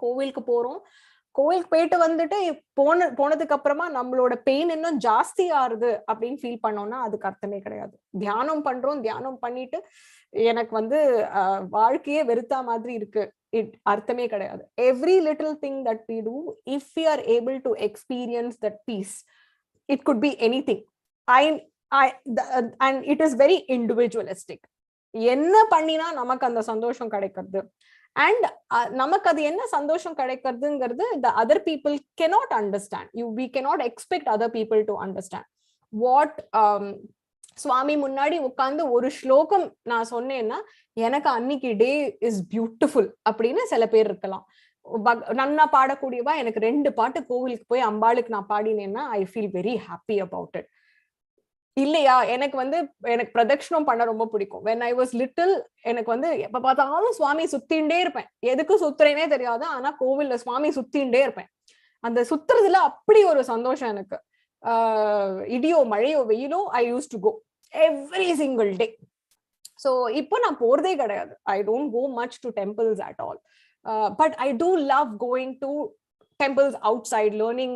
கோவிலுக்கு போறோம், கோவிலுக்கு போயிட்டு வந்துட்டு போனதுக்கு அப்புறமா நம்மளோட பெயின் இன்னும் ஜாஸ்தி ஆறுது அப்படின்னு ஃபீல் பண்ணோம்னா அதுக்கு அர்த்தமே கிடையாது. தியானம் பண்றோம், தியானம் பண்ணிட்டு எனக்கு வந்து வாழ்க்கையே வெறுத்தா மாதிரி இருக்கு, அர்த்தமே கிடையாது. Every little thing that we do, if we are able to experience that peace, it could be anything. And it is very individualistic. என்ன பண்ணினா நமக்கு அந்த சந்தோஷம் கிடைக்கிறது, and நமக்கு அது என்ன சந்தோஷம் கிடைக்கிறதுங்கிறது the other people cannot understand. We cannot expect other people to understand. What சுவாமி முன்னாடி உட்கார்ந்து ஒரு ஸ்லோகம் நான் சொன்னேன்னா எனக்கு அன்னைக்கு டே இஸ் பியூட்டிஃபுல் அப்படின்னு சில பேர் இருக்கலாம். நன்னா பாடக்கூடியவா எனக்கு 2 பாட்டு கோவிலுக்கு போய் அம்பாளுக்கு நான் பாடினேன்னா I feel very happy about it. இல்லையா, எனக்கு பிரதட்சணம் பண்ண ரொம்ப பிடிக்கும். when I was little எனக்கு வந்து எப்ப பார்த்தாலும் சுவாமி சுத்தின்டே இருப்பேன், எதுக்கு சுத்துறேனே தெரியாது, ஆனா கோவில்ல சுவாமி சுத்தின்டே இருப்பேன். அந்த சுத்துறதுல அப்படி ஒரு சந்தோஷம் எனக்கு. இடியோ மழையோ வெயிலோ I used to go every single day. So இப்போ நான் போறதே கிடையாது. I don't go much to temples at all, but I do love going to temples outside, learning.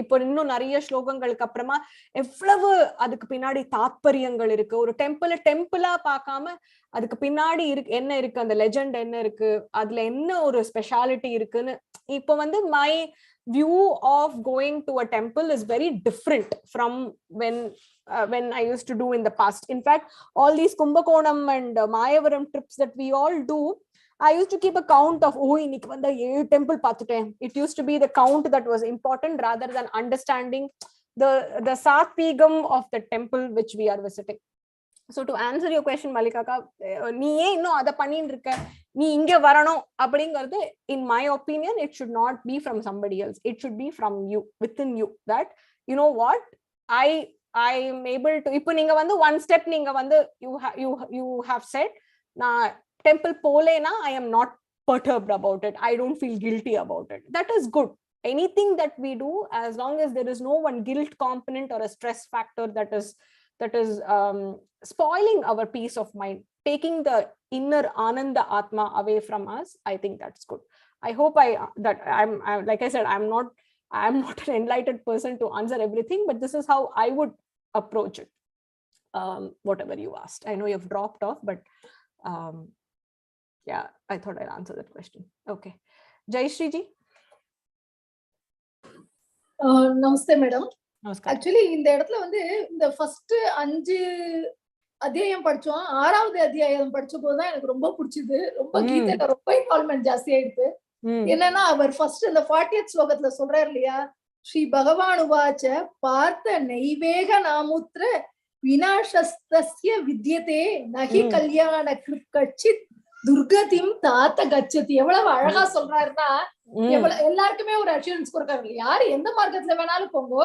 இப்போ இன்னும் நிறைய ஸ்லோகங்களுக்கு அப்புறமா எவ்வளவு அதுக்கு பின்னாடி தாத்பரியங்கள் இருக்கு. ஒரு டெம்பிளா பார்க்காம அதுக்கு பின்னாடி என்ன இருக்கு, அந்த லெஜெண்ட் என்ன இருக்கு, அதுல என்ன ஒரு ஸ்பெஷாலிட்டி இருக்குன்னு இப்போ வந்து my view of going to a temple is very different from when I used to do in the past. In fact, all these Kumbakonam and Mayavaram trips that we all do, I used to keep a count of இன்னைக்கு வந்து 7 temple பார்த்துட்டேன். It used to be the count that was important rather than understanding the satvigam of the temple which we are visiting. So to answer your question, Malikaka, நீ ஏன் இன்னும் அத பண்ணிட்டு இருக்க, நீ இங்க வரணும் அப்படிங்கிறது in my opinion it should not be from somebody else. It should be from you, within you, that you know what, I am able to. இப்போ நீங்க வந்து one step நீங்க வந்து you have said நான் temple போலேனா I am not perturbed about it, I don't feel guilty about it. That is good. Anything that we do, as long as there is no one guilt component or a stress factor that is spoiling our peace of mind, taking the inner Ananda Atma away from us, I think that's good. I hope I'm like I said, I'm not an enlightened person to answer everything, but this is how I would approach it. Whatever you asked, I know you've dropped off, but yeah, I thought I'd answer that question. Okay, Jayashree ji. Namaste madam. Actually இந்த இடத்துல வந்து இந்த first 5 அத்தியாயம் படிச்சோம். 6வது அத்தியாயம் படிச்ச போதுதான் எனக்கு ரொம்ப பிடிச்சது. ரொம்ப கீதையில ரொம்ப இன்வால்மெண்ட் ஜாஸ்தி ஆயிடுது. என்னன்னா அவர் ஃபர்ஸ்ட் இந்த 40th ஸ்லோகத்துல சொல்றாரு இல்லையா, ஸ்ரீ பகவான் உவாச்ச பார்த்த நைவேக நாமுத்ர விநாசஸ்தஸ்ய வித்யதே நகி கல்யாண கச்சித் துர்கதிம் தாத்த கச்சதி. எவ்வளவு அழகா சொல்றாருன்னா, எல்லாருக்குமே ஒரு அஷூரன்ஸ் கொடுக்காரு. யாரு எந்த மார்க்கத்துல வேணாலும் போங்கோ,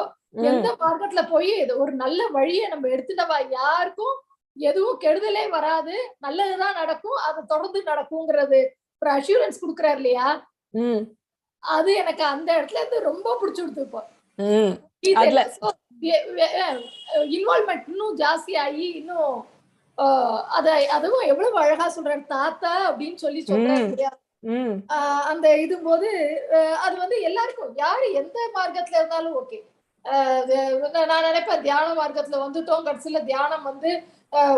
எந்த மார்க்கத்துல போய் ஒரு நல்ல வழியை நம்ம எடுத்துட்டவா யாருக்கும் எதுவும் கெடுதலே வராது, நல்லதுதான் நடக்கும், அது தொடர்ந்து நடக்கும்ங்கிறது ஒரு அஷூரன்ஸ் கொடுக்குறாரு இல்லையா. அது எனக்கு அந்த இடத்துல இருந்து ரொம்ப பிடிச்சிடுது. இப்போ இன்வால்மெண்ட் இன்னும் ஜாஸ்தி ஆகி இன்னும் அதுவும் எவ்வளவு அழகா சொல்றாரு தாத்தா அப்படின்னு சொல்லி சொல்றாரு இல்லையா. அந்த இது போது அது வந்து எல்லாருக்கும் யாரு எந்த மார்க்கத்துல இருந்தாலும் ஓகே. நான் நினைப்பேன் தியான மார்க்கத்துல வந்துட்டோம், கடைசியில தியானம் வந்து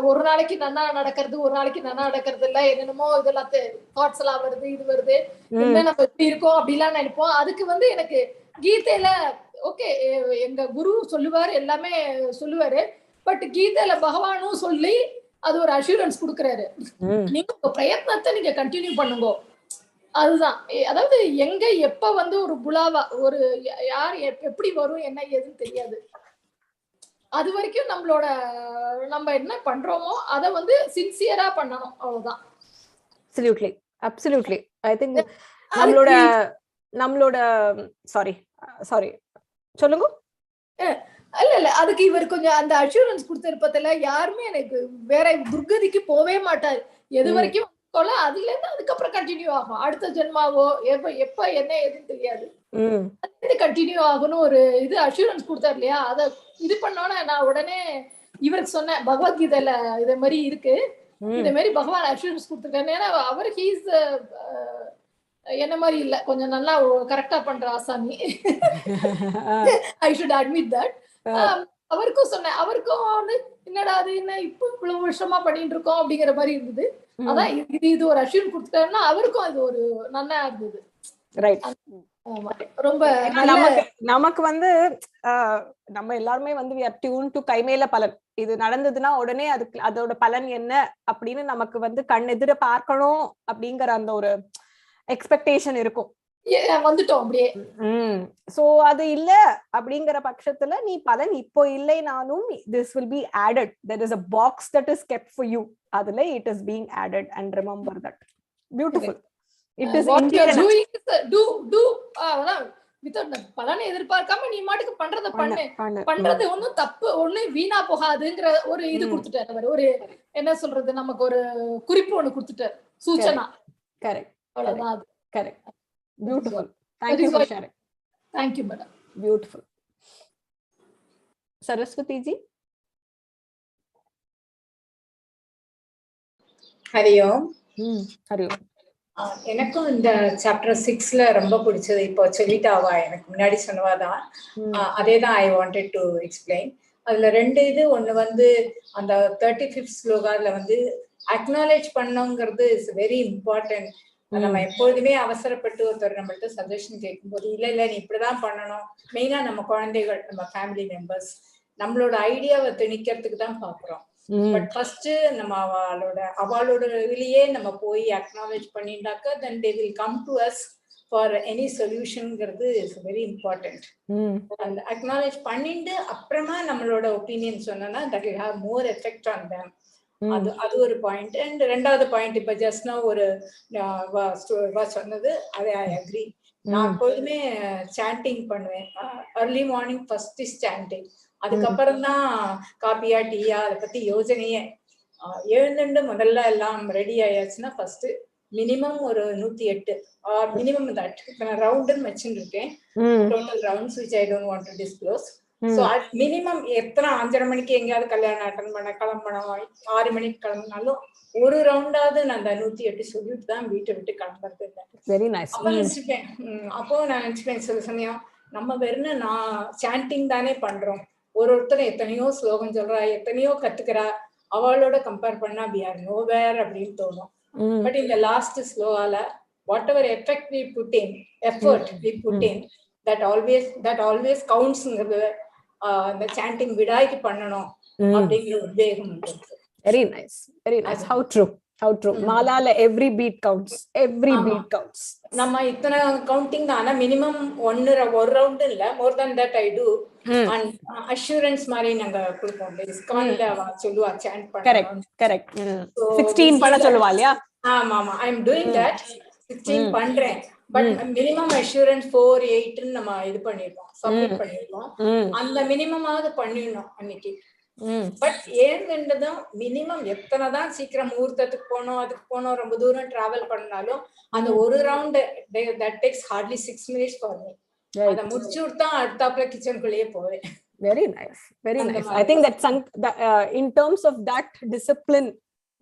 ஒரு நாளைக்கு நன்னா நடக்கிறது, ஒரு நாளைக்கு நன்னா நடக்கிறது இல்ல, என்னென்னமோ இதெல்லாம் தாட்ஸ் எல்லாம் வருது, இது வருது, என்ன நம்ம எப்படி இருக்கோம் அப்படிலாம் நினைப்போம். அதுக்கு வந்து எனக்கு கீதையில ஓகே எங்க குரு சொல்லுவாரு, எல்லாமே சொல்லுவாரு, பட் கீதையில பகவானும் சொல்லி அது ஒரு அஷூரன்ஸ் கொடுக்குறாரு. நீங்க உங்க பிரயத்னத்தை நீங்க கண்டினியூ பண்ணுங்க. அதுதான், அதாவது எங்க எப்ப வந்து ஒரு புலாவா ஒரு யார் எப்படி வரும் என்ன ஏதுன்னு தெரியாது. அது வரைக்கும் நம்ம என்ன பண்றோமோ அதை வந்து சின்சியரா பண்ணணும், அவ்வளவுதான். Absolutely, absolutely. I think நம்மளோட சாரி சொல்லுங்க. இல்ல அதுக்கு இவர் கொஞ்சம் அந்த அஷூரன்ஸ் கொடுத்திருப்பதில்ல, யாருமே எனக்கு வேற துர்கதிக்கு போவே மாட்டாரு. எது வரைக்கும் அதுல இருந்து அதுக்கப்புறம் கண்டினியூ ஆகும். அடுத்த ஜென்மாவோ எப்ப என்ன ஏதுன்னு தெரியாது, கண்டினியூ ஆகணும் ஒரு இது அஷூரன்ஸ் கொடுத்தாரு இல்லையா. அத இது பண்ணோன்னா நான் உடனே இவருக்கு சொன்னேன், பகவத்கீதையில இதே மாதிரி இருக்கு, இதே மாதிரி பகவான் அஷூரன்ஸ் கொடுத்துருக்காரு. ஏன்னா அவர் ஹீஸ் என்ன மாதிரி இல்ல, கொஞ்சம் நல்லா கரெக்டா பண்ற ஆசாமி. I should admit that. அவருக்கும் சொன்னேன், அவருக்கும் வந்து என்னடா அது என்ன இப்ப இவ்வளவு வருஷமா பண்ணிட்டு இருக்கோம் அப்படிங்கிற மாதிரி இருந்தது. அதான் இது ஒரு அஷூரன்ஸ் கொடுத்துட்டாருன்னா அவருக்கும் அது ஒரு நல்லா இருந்தது. ரைட். ரொம்ப நமக்கு வந்து நம்ம எல்லாருமே வந்து we are tuned to கைமேல பலன். இது நடந்ததுன்னா உடனே அதுக்கு அதோட பலன் என்ன அப்படின்னு நமக்கு வந்து கண் எதிர பார்க்கணும் அப்படிங்கிற அந்த ஒரு எக்ஸ்பெக்டேஷன் இருக்கும். வந்துட்டோம் அப்படியே. சோ அது இல்ல அப்படிங்கிற பட்சத்துல நீ பலன் இப்போ இல்லைனாலும் this will be added. There is a box that is kept for you. அதுல it is being added and remember that. Beautiful. It is doing do without பலனை எதிர்பார்க்காம நீ மாட்டுக்கு பண்றத பண்றது ஒண்ணும் தப்பு, ஒண்ணும் வீணா போகாதுங்கிற ஒரு இது கொடுத்துட்டாரு. ஒரு என்ன சொல்றது, நமக்கு ஒரு குறிப்பு ஒண்ணு கொடுத்துட்டாரு, சூச்சனா. கரெக்ட். அவ்வளவுதான் அது. Correct. Beautiful. Thank you for sharing. Thank you, madam. Beautiful. Saraswati ji. Hariom. Hariom. எனக்கும் இந்த சாப்டர் 6ல ரொம்ப பிடிச்சது. இப்போ சொல்லிட்டாவா, எனக்கு முன்னாடி சொன்னவாதான் அதே தான் ஐ வாண்டட் டு எக்ஸ்பிளைன். அதுல 2 இது. ஒண்ணு வந்து அந்த 35th ஸ்லோகால வந்து அக்னாலேஜ் பண்ணோங்கிறது இஸ் வெரி இம்பார்ட்டன்ட். நம்ம எப்போதுமே அவசரப்பட்டு ஒருத்தர் நம்மள்ட்ட சஜஷன் கேட்கும்போது இல்ல நீ இப்படிதான் பண்ணணும், மெயினா நம்ம குழந்தைகள், நம்ம ஃபேமிலி மெம்பர்ஸ் நம்மளோட ஐடியாவை திணிக்கிறதுக்கு தான் பாக்குறோம். பட் ஃபர்ஸ்ட் நம்ம அவளோட இதுலயே நம்ம போய் அக்னாலேஜ் பண்ணிட்டாக்க then they will come to us for any solutionங்கிறது இஸ் வெரி இம்பார்ட்டன்ட். அந்த அக்னாலேஜ் பண்ணிட்டு அப்புறமா நம்மளோட ஒப்பீனியன் சொன்னோம்னா that will have more effect on them. அது ஒரு பாயிண்ட். அண்ட் 2வது பாயிண்ட், இப்ப ஜஸ்ட் நவ் ஒரு சொன்னது, அதை ஐ அக்ரி. நான் எப்போதுமே சாண்டிங் பண்ணுவேன். அர்லி மார்னிங் ஃபர்ஸ்ட் இஸ் சாண்டிங், அதுக்கப்புறம் தான் காப்பியா டீயா அதை பத்தி யோசனையே. எழுந்துண்டு முதல்ல எல்லாம் ரெடி ஆயாச்சுன்னா ஃபர்ஸ்ட் மினிமம் ஒரு 108 மினிமம் தட். இப்ப நான் ரவுண்டுன்னு வச்சுட்டு இருக்கேன், total rounds which I don't want to disclose. So minimum எத்தனை 5:30 மணிக்கு எங்கேயாவது கல்யாணம் அட்டன் பண்ண கிளம்பணும், 6 மணிக்கு கிளம்பினாலும் ஒரு ரவுண்டாவது நான் அந்த 108 சொல்லிட்டு தான் வீட்டை விட்டு கிளம்புறது இல்லை. Very nice. அப்போ நான் நினைச்சுப்பேன் சில சமயம் நம்ம வெறும் நான் சாண்டிங் தானே பண்றோம், ஒருத்தர் எத்தனையோ ஸ்லோகம் சொல்றா, எத்தனையோ கத்துக்கிறா, அவளோட கம்பேர் பண்ணா we are nowhere அப்படின்னு தோணும். பட் இந்த லாஸ்ட் ஸ்லோகால whatever effect we put in, effort we put in, that always counts. இந்த சாண்டிங் விடாய்க்கு பண்ணணும் அப்படிங்கிற உத்வேகம். Very nice, very nice. How true, how true. Malala, every beat counts, every beat counts. நம்ம இத்தனை counting தான். ஆனா minimum ஒரு round இல்ல, more than that I do. And assurance மாதிரி நாங்க கொடுப்போம். இஸ்கான்ல சொல்லுவா சாண்ட் பண்ணணும். கரெக்ட் 16 பண்ண சொல்லுவா இல்லையா? ஆமா ஆமா, ஐ அம் டூயிங் தட். 16 பண்றேன். பட் மினிமம் அஷூரன்ஸ் 4, 8 நம்ம இது பண்ணிருக்கோம், சப்மிட் பண்ணிருக்கோம். அந்த மினிமமாவது பண்ணிடணும் அன்னைக்கு. பட் ஏன்ன்றதும் மினிமம் எத்தனைதான் சீக்கிரம் முகூர்த்தத்துக்கு போனோம், அதுக்கு போனோம், ரொம்ப தூரம் டிராவல் பண்ணாலும் அந்த ஒரு round that takes hardly 6 minutes for me. அத முடிச்சு விட்டா அடுத்தாப்புல கிச்சனுக்குள்ளேயே போவேன். Very nice, very nice. I think that in terms of that discipline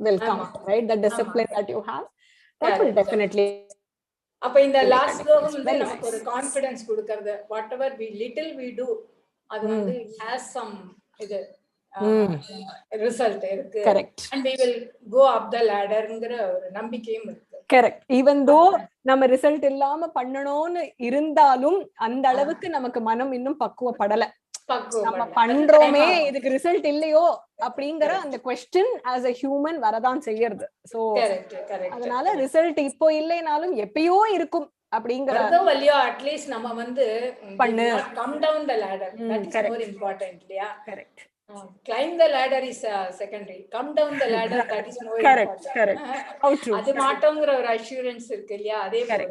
will count, right? The discipline that you have, that will definitely. அப்ப இந்த லாஸ்ட் ஸ்லோகம் வந்து நமக்கு ஒரு கான்ஃபிடன்ஸ் கொடுக்கிறது. whatever we little we do, அது வந்து has some இது ரிசல்ட் இருக்கு. Correct. And we will go up the ladderங்கற ஒரு நம்பிக்கையும் இருக்கு. கரெக்ட். ஈவன் தோ நம்ம ரிசல்ட் இல்லாம பண்ணணும்னு இருந்தாலும் அந்த அளவுக்கு நமக்கு மனம் இன்னும் பக்குவப்படல. நம்ம பண்றோமே, இதுக்கு ரிசல்ட் இல்லையோ அப்படிங்கிற அந்த क्वेश्चन as a human வரதான் செய்யறது. சோ அதனால ரிசல்ட் இப்போ இல்லைனாலும் எப்பயோ இருக்கும் அப்படிங்கறத வலியோ அட்லீஸ்ட் நம்ம வந்து பண்ணு, come down the ladder. That is more important இல்லையா? Correct. Climb the ladder is secondary. Come down the ladder, that is more important. Correct. How true. அது மாட்டோங்கற ஒரு அஷூரன்ஸ் இருக்கு இல்லையா? அதே போல.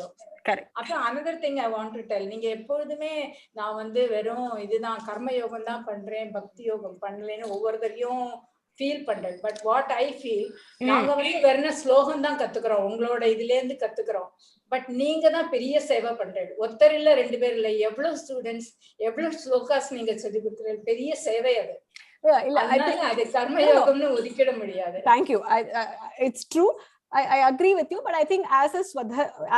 Correct. அப்ப another thing I want to tell, நீங்க எப்பொழுதுமே நான் வந்து வெறும் இதுதான் கர்ம யோகம் தான் பண்றேன், பக்தி யோகம் பண்ணலன்னு ஒவ்வொருத்தரையும் ஃபீல் பண்றேன். பட் வாட் ஐ ஃபீல், நாங்க வந்து வெறும் ஸ்லோகம் தான் கத்துக்கிறோம், உங்களோட இதுல இருந்து கத்துக்கிறோம். பட் நீங்க தான் பெரிய சேவை பண்றீங்க. ஒருத்தர் இல்ல, 2 பேர் இல்ல, எவ்வளவு ஸ்டூடெண்ட்ஸ், எவ்வளவு ஸ்லோகாஸ் நீங்க சொல்லி கொடுக்குறீங்க. பெரிய சேவை அது. அது கர்மயோகம்னு ஒதுக்கிட முடியாது. Thank you. It's true. I agree with you, but I think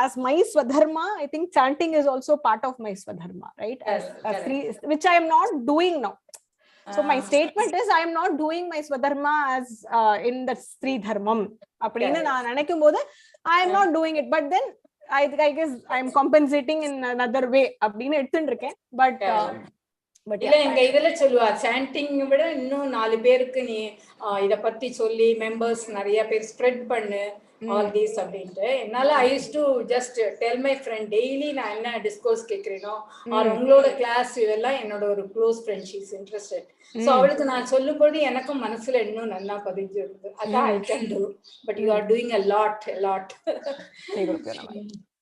as my swadharma, I think chanting is also part of my swadharma, right? Which I am not doing now. So my statement is I am not doing my swadharma as in the Sri Dharmam. அப்படினு நான் நினைக்கும்போது I am not doing it, but then I guess I am compensating in another way அப்படினு எடுத்துட்டு இருக்கேன். But இல்ல எங்க இதுல சொல்லுவா, சாண்டிங் விட இன்னும் 4 பேருக்கு நீ இத பத்தி சொல்லி மெம்பர்ஸ் நிறைய பேர் ஸ்ப்ரெட் பண்ணு all these அப்படின்ட்டு. என்னால I used to just tell my friend daily நான் என்ன டிஸ்கோர்ஸ் கேக்குறேனோ ஆர் உங்களோட கிளாஸ் இதெல்லாம் என்னோட ஒரு close friend, she is interested. So அவளுக்கு நான் சொல்லும்போது எனக்கும் மனசுல இன்னும் நல்லா பதிஞ்சு இருக்கு. அதான் I can do, but you are doing a lot.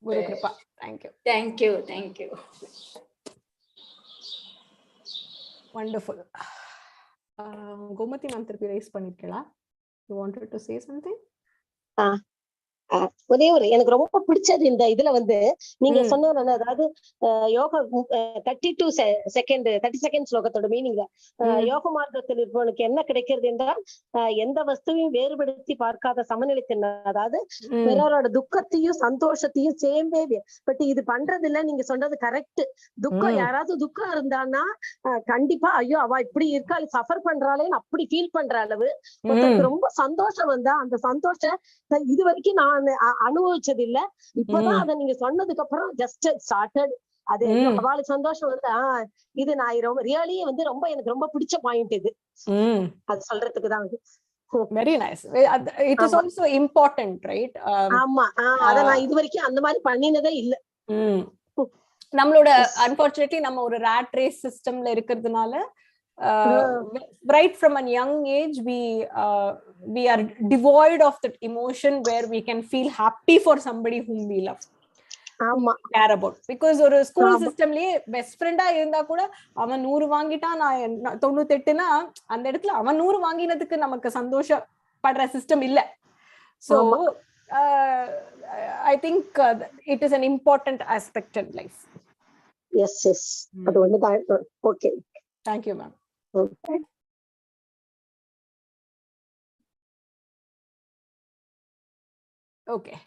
Guru Kripa. Thank you. Wonderful. Gomati ma'am திருப்பி ரைஸ் பண்ணிருக்கீங்களா? You wanted to say something? ஒரே ஒரு எனக்கு ரொம்ப பிடிச்சது இந்த இதுல வந்து நீங்க சொன்ன, அதாவது யோகா 30 செகண்ட் ஸ்லோகத்தோட மீனிங்ல யோக மார்க்கத்தில் இருப்பவனுக்கு என்ன கிடைக்கிறது என்றால் எந்த வஸ்துவையும் வேறுபடுத்தி பார்க்காத சமநிலைத்தின், அதாவது பிறரோட துக்கத்தையும் சந்தோஷத்தையும் சேம்பே. பட் இது பண்றது இல்ல. நீங்க சொன்னது கரெக்ட். துக்கம், யாராவது துக்கம் இருந்தான்னா கண்டிப்பா ஐயோ அவ இப்படி இருக்கா, சஃபர் பண்றாளேன்னு அப்படி ஃபீல் பண்ற அளவு, ரொம்ப சந்தோஷம் வந்தா அந்த சந்தோஷம் இது வரைக்கும் நான் அனுபவிச்சது இல்ல. இப்பதான் அதை நீங்க சொன்னதுக்கு அப்புறம் ஜஸ்ட் ஸ்டார்டட். அது அவளுக்கு சந்தோஷம் வந்து இது நான் ரொம்ப ரியலி வந்து ரொம்ப எனக்கு ரொம்ப பிடிச்ச பாயிண்ட் இது. அது சொல்றதுக்கு தான். Very nice. It is also important, right? ஆமா, அத நான் இது வரைக்கும் அந்த மாதிரி பண்ணினதே இல்ல. நம்மளோட unfortunately நம்ம ஒரு rat race systemல இருக்கிறதுனால right from a young age we are devoid of that emotion where we can feel happy for somebody whom we love, care about. Because ஒரு ஸ்கூல் சிஸ்டம்லயே பெஸ்ட் ஃப்ரெண்டா இருந்தா கூட அவன் 100 வாங்கிட்டான் நான் 98னா அந்த இடத்துல அவன் 100 வாங்கினதுக்கு நமக்கு சந்தோஷப்படுற சிஸ்டம் இல்ல. So I think it is an important aspect in life. Yes. அது ஒண்ணுதான். Okay. Thank you, ma'am. Okay. Okay.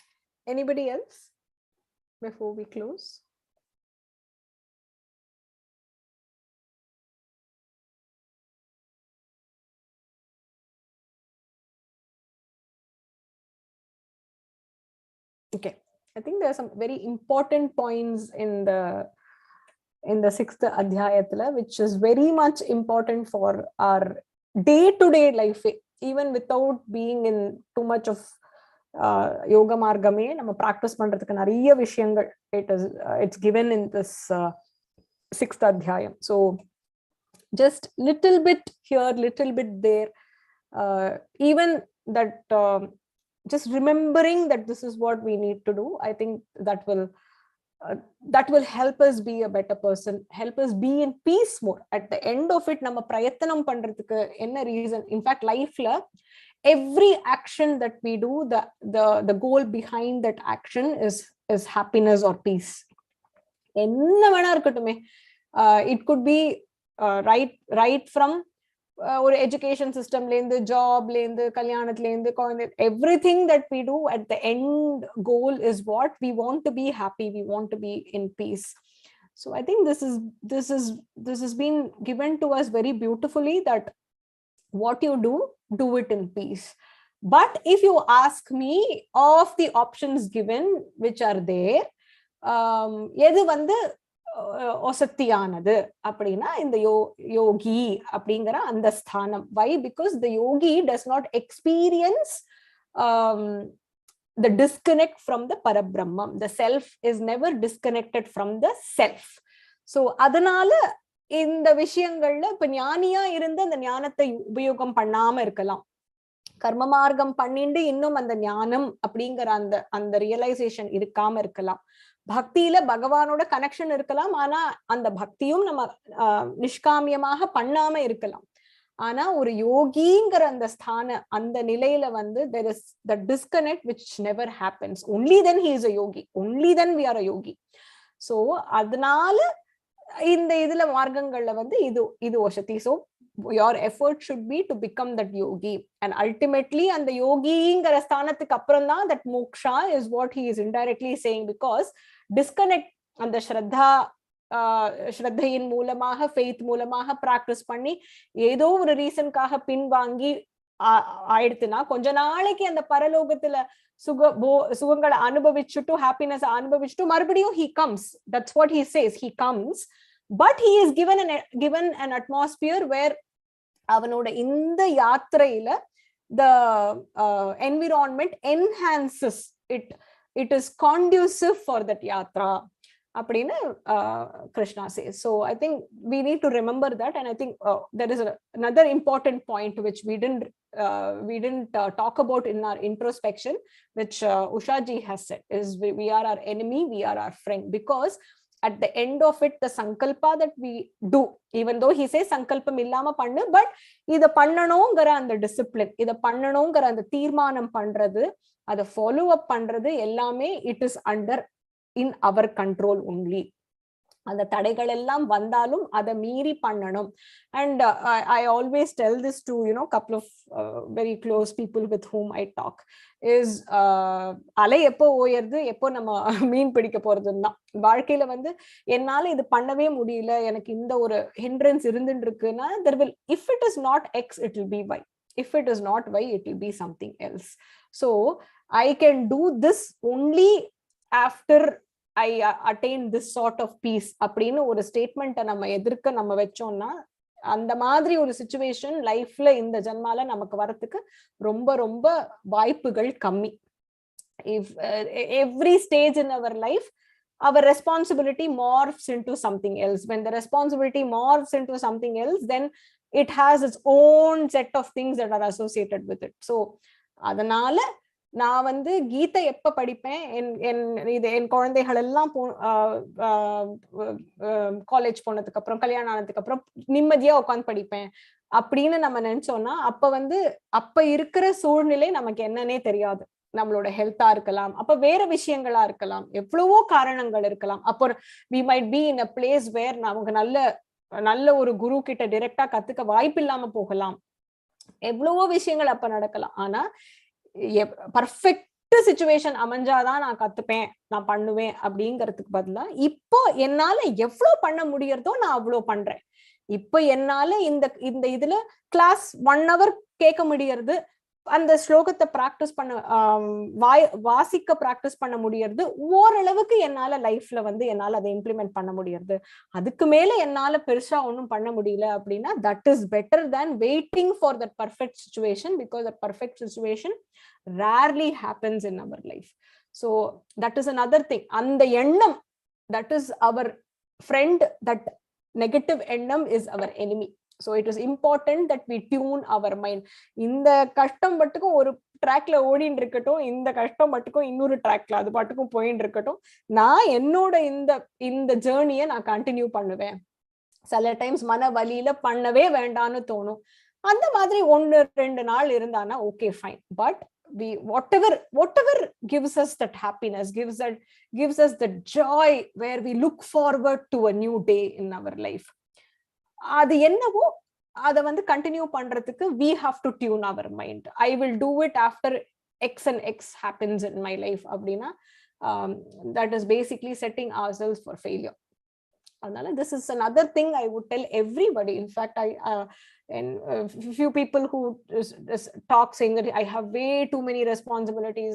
Anybody else before we close? Okay. I think there are some very important points in the 6th Adhyayathila, which is very much important for our day-to-day life. even without being in too much of yoga margame நம்ம practice பண்றதுக்கு நிறைய விஷயங்கள் it's given in this 6th adhyayam. So just little bit here, little bit there, even that just remembering that this is what we need to do, I think that will help us be a better person, help us be in peace more. At the end of it, நம்ம பிரயத்தனம் பண்றதுக்கு என்ன reason? In fact, lifeல every action that we do, the goal behind that action is happiness or peace. என்ன வேணா இருக்கட்டுமே, it could be right from ஒரு education systemல இருந்து, jobல இருந்து, கல்யாணத்துல இருந்து, குழந்தை, everything that we do, at the end goal is what we want to be happy, we want to be in peace. So I think this has been given to us very beautifully, that what you do it in peace. But if you ask me, of the options given which are there, எது வந்து ஒசத்தியானது அப்படின்னா இந்த யோகி அப்படிங்கிற அந்த ஸ்தானம். Why? Because the yogi does not experience the disconnect from the Parabrahman. The self is never disconnected from the self. So அதனால இந்த விஷயங்கள்ல இப்ப ஞானியா இருந்து அந்த ஞானத்தை உபயோகம் பண்ணாம இருக்கலாம், கர்ம மார்க்கம் பண்ணிண்டு இன்னும் அந்த ஞானம் அப்படிங்கிற அந்த ரியலைசேஷன் இருக்காம இருக்கலாம், பக்தியில பகவானோட கனெக்ஷன் இருக்கலாம், ஆனா அந்த பக்தியும் நம்ம நிஷ்காமியமாக பண்ணாம இருக்கலாம். ஆனா ஒரு யோகிங்கிற அந்த ஸ்தான அந்த நிலையில வந்து there is the disconnect which never happens. Only then he is a yogi, only then we are a yogi. So அதனால இந்த இதுல மார்க்கங்கள்ல வந்து இது வசதி. So your effort should be to become that yogi, and ultimately and the yogiங்கிற ஸ்தானத்துக்கு அப்புறம் தான் that moksha is what he is indirectly saying, because disconnect அந்த ஸ்ரத்தையின் மூலமாக, ஃபெய்த் மூலமாக பிராக்டிஸ் பண்ணி ஏதோ ஒரு ரீசனுக்காக பின்வாங்கி ஆயிடுத்துனா, கொஞ்ச நாளைக்கு அந்த பரலோகத்துல சுகங்களை அனுபவிச்சுட்டு, ஹாப்பினஸ் அனுபவிச்சுட்டு மறுபடியும் he comes. That's what he says, he comes, but he is given an atmosphere where அவனோட இந்த யாத்திரையில the environment enhances it, it is conducive for that yatra அப்படின்னு Krishna says. So I think we need to remember that, and I think there is another important point which we didn't talk about in our introspection, which Usha ji has said, is we are our enemy, we are our friend, because at the end of it, the sankalpa that we do, even though he says sankalpam illama pannu, but idu pannanongara and the discipline, idu pannanongara and the தீர்மானம் பண்றது, அதை follow up பண்றது எல்லாமே it is under in our control only. அந்த தடைகள் எல்லாம் வந்தாலும் அதை மீறி பண்ணணும். And I always tell this to couple of very close people with whom I talk, is அலை எப்போ ஓயறது, எப்போ நம்ம மீன் பிடிக்க போறதுன்னா, வாழ்க்கையில வந்து என்னால இது பண்ணவே முடியல, எனக்கு இந்த ஒரு hindrance இருந்துட்டு இருக்குன்னா, there will, if it is not X, it will be Y. If it is not Y, it will be something else. So I can do this only after I attain this sort of peace அப்படின்னு ஒரு ஸ்டேட்மெண்ட்டை நம்ம எதிர்க்க நம்ம வச்சோம்னா, அந்த மாதிரி ஒரு சிச்சுவேஷன் லைஃப்ல இந்த ஜென்மால நமக்கு வரத்துக்கு ரொம்ப ரொம்ப வாய்ப்புகள் கம்மி. If every stage in our life, our responsibility morphs into something else. When the responsibility morphs into something else, then it has its own set of things that are associated with it. So அதனால நான் வந்து கீதை எப்ப படிப்பேன், என் குழந்தைகள் எல்லாம் college போனதுக்கு அப்புறம், கல்யாணம் ஆனதுக்கு அப்புறம் நிம்மதியா உட்காந்து படிப்பேன் அப்படின்னு நம்ம நினைச்சோம்னா, அப்ப இருக்கிற சூழ்நிலை நமக்கு என்னன்னே தெரியாது. நம்மளோட ஹெல்த்தா இருக்கலாம், அப்ப வேற விஷயங்களா இருக்கலாம், எவ்வளவோ காரணங்கள் இருக்கலாம். அப்போ we might be in a place where நமக்கு நல்ல ஒரு குரு கிட்ட டைரக்டா கத்துக்க வாய்ப்பு இல்லாம போகலாம், எவ்வளவோ விஷயங்கள் அப்ப நடக்கலாம். ஆனா பர்ஃபெக்ட் சிச்சுவேஷன் அமைஞ்சாதான் நான் கத்துப்பேன், நான் பண்ணுவேன் அப்படிங்கறதுக்கு பதிலா, இப்போ என்னால எவ்வளவு பண்ண முடியறதோ நான் அவ்வளவு பண்றேன். இப்போ என்னால இந்த இதுல கிளாஸ் 1 hour கேட்க முடியறது, அந்த ஸ்லோகத்தை பிராக்டிஸ் பண்ண வாசிக்க பிராக்டிஸ் பண்ண முடியறது, ஓரளவுக்கு என்னால லைஃப்ல வந்து என்னால அதை இம்ப்ளிமெண்ட் பண்ண முடியறது. அதுக்கு மேல என்னால பெருசா ஒன்றும் பண்ண முடியல அப்படின்னா that is better than waiting for that perfect situation, because that perfect situation rarely happens in our life. So that is another thing. அந்த எண்ணம், that is our friend, that negative எண்ணம் is our enemy. So it is important that we tune our mind. இந்த கஷ்டம் மட்டுக்கும் ஒரு ட்ராக்ல ஓடின்னு இருக்கட்டும், இந்த கஷ்டம் மட்டுக்கும் இன்னொரு ட்ராக்ல அது பாட்டுக்கும் போயின்னு இருக்கட்டும், நான் என்னோட இந்த ஜேர்னியை நான் கண்டினியூ பண்ணுவேன். சில டைம்ஸ் மன வலியில பண்ணவே வேண்டான்னு தோணும். அந்த மாதிரி 1-2 நாள் இருந்தானா okay fine. But we whatever gives us that happiness, gives us the joy where we look forward to a new day in our life, அது என்னவோ அத வந்து கண்டினியூ பண்றதுக்கு we have to tune our mind. I will do it after x and x happens in my life அப்படினா that is basically setting ourselves for failure. அதனால this is another thing I would tell everybody. In fact, and few people who talk saying that I have way too many responsibilities,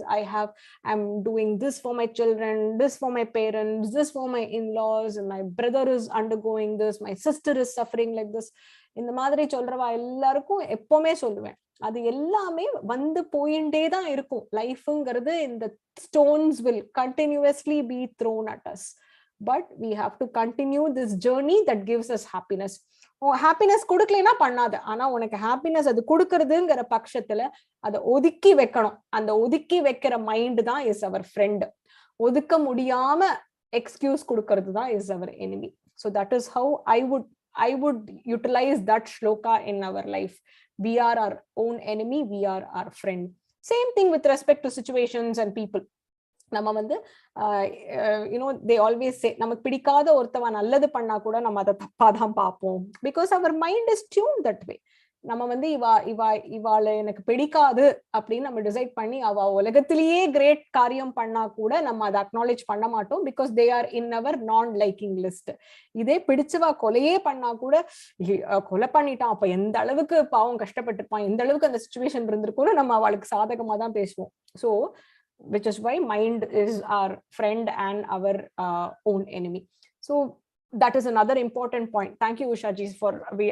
I'm doing this for my children, this for my parents, this for my in-laws, and my brother is undergoing this, my sister is suffering like this. இந்த மாதிரி சொல்றவா எல்லாருக்கும் எப்பவுமே சொல்லுவேன், அது எல்லாமே வந்து போயிட்டே தான் இருக்கும். லைஃப்ங்கிறது இந்த stones will continuously be thrown at us, but we have to continue this journey that gives us happiness. Happiness கொடுக்கலைன்னா பண்ணாத, ஆனா உனக்கு ஹாப்பினஸ் அது கொடுக்கறதுங்கிற பட்சத்துல அதை ஒதுக்கி வைக்கணும். அந்த ஒதுக்கி வைக்கிற மைண்ட் தான் இஸ் அவர் ஃப்ரெண்ட். ஒதுக்க முடியாம எக்ஸ்கியூஸ் கொடுக்கறது தான் is our enemy. So that is how I would utilize that shloka in our life. We are our own enemy, we are our friend. Same thing with respect to situations and people. நம்ம வந்து they always say, நமக்கு பிடிக்காத ஒருத்தவன் நல்லது பண்ணா கூட நம்ம அதை தப்பாதான் பார்ப்போம், because our mind is tuned that way. நம்ம வந்து இவாளை எனக்கு பிடிக்காது அப்படின்னு நம்ம டிசைட் பண்ணி அவ உலகத்திலேயே கிரேட் காரியம் பண்ணா கூட நம்ம அதை அக்னாலேஜ் பண்ண மாட்டோம், பிகாஸ் தே ஆர் இன் அவர் நான் லைக்கிங் லிஸ்ட். இதே பிடிச்சவா கொலையே பண்ணா கூட கொலை பண்ணிட்டான், அப்ப எந்த அளவுக்கு பாவம் கஷ்டப்பட்டிருப்பான், எந்த அளவுக்கு அந்த சிச்சுவேஷன் இருந்திருக்கும்னு நம்ம அவளுக்கு சாதகமா தான் பேசுவோம். So which is why mind is our friend and our own enemy. So that is another important point. Thank you, Ushaji, for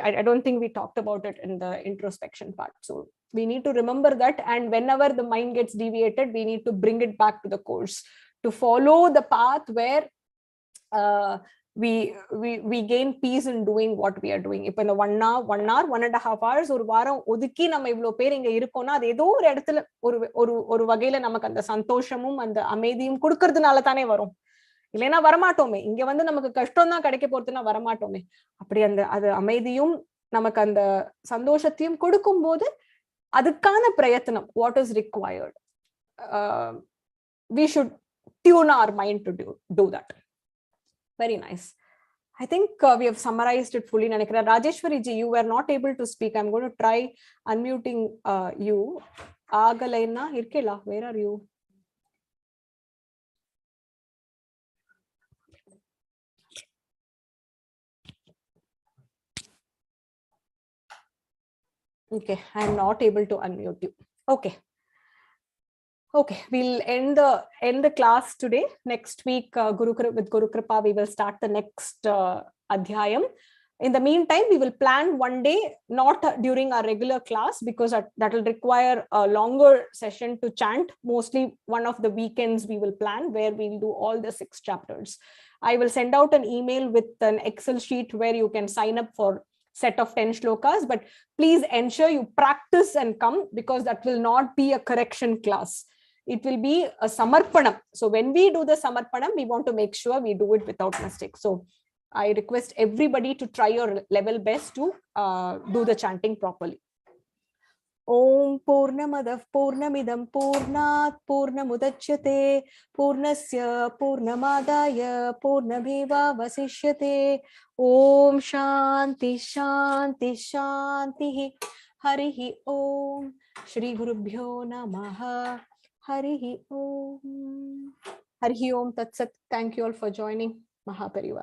I don't think we talked about it in the introspection part. So we need to remember that, and whenever the mind gets deviated, we need to bring it back to the course, to follow the path where we gain peace in doing what we are doing. இப்போ இந்த 1 hour 1.5 hours ஒரு வாரம் ஒதுக்கி நம்ம இவ்வளவு பேர் இங்க இருக்கோம்னா அது ஏதோ ஒரு இடத்துல ஒரு வகையில நமக்கு அந்த சந்தோஷமும் அந்த அமைதியும் கொடுக்கறதுனால தானே வரும், இல்லைன்னா வரமாட்டோமே. இங்க வந்து நமக்கு கஷ்டம் தான் கிடைக்க போறதுன்னா வரமாட்டோமே. அப்படி அது அமைதியும் நமக்கு அந்த சந்தோஷத்தையும் கொடுக்கும் போது அதுக்கான பிரயத்தனம், what is required, we should tune our mind to do that. Very nice. I think we have summarized it fully. Rajeshwari ji, you were not able to speak. I'm going to try unmuting you. Agalaina irkela, where are you? Okay, I'm not able to unmute you. Okay, we'll end the class today. Next week, with Guru Kripa, we will start the next Adhyayam. In the meantime, we will plan one day, not during our regular class, because that will require a longer session to chant. Mostly one of the weekends we will plan, where we'll do all the 6 chapters. I will send out an email with an Excel sheet where you can sign up for set of 10 shlokas, but please ensure you practice and come, because that will not be a correction class. It will be a samarpanam. So when we do the samarpanam, we want to make sure we do it without mistake. So I request everybody to try your level best to do the chanting properly. Om Purnamadav Purnamidam Purnat Purnamudachyate Purnasya Purnamadaya Purnameva Vasishyate. Om Shanti Shanti Shanti. Harihi Om. Shri Gurubhyo Namaha. Harihi Om. Harihi Om Tat Sat. Thank you all for joining. Mahaparivar.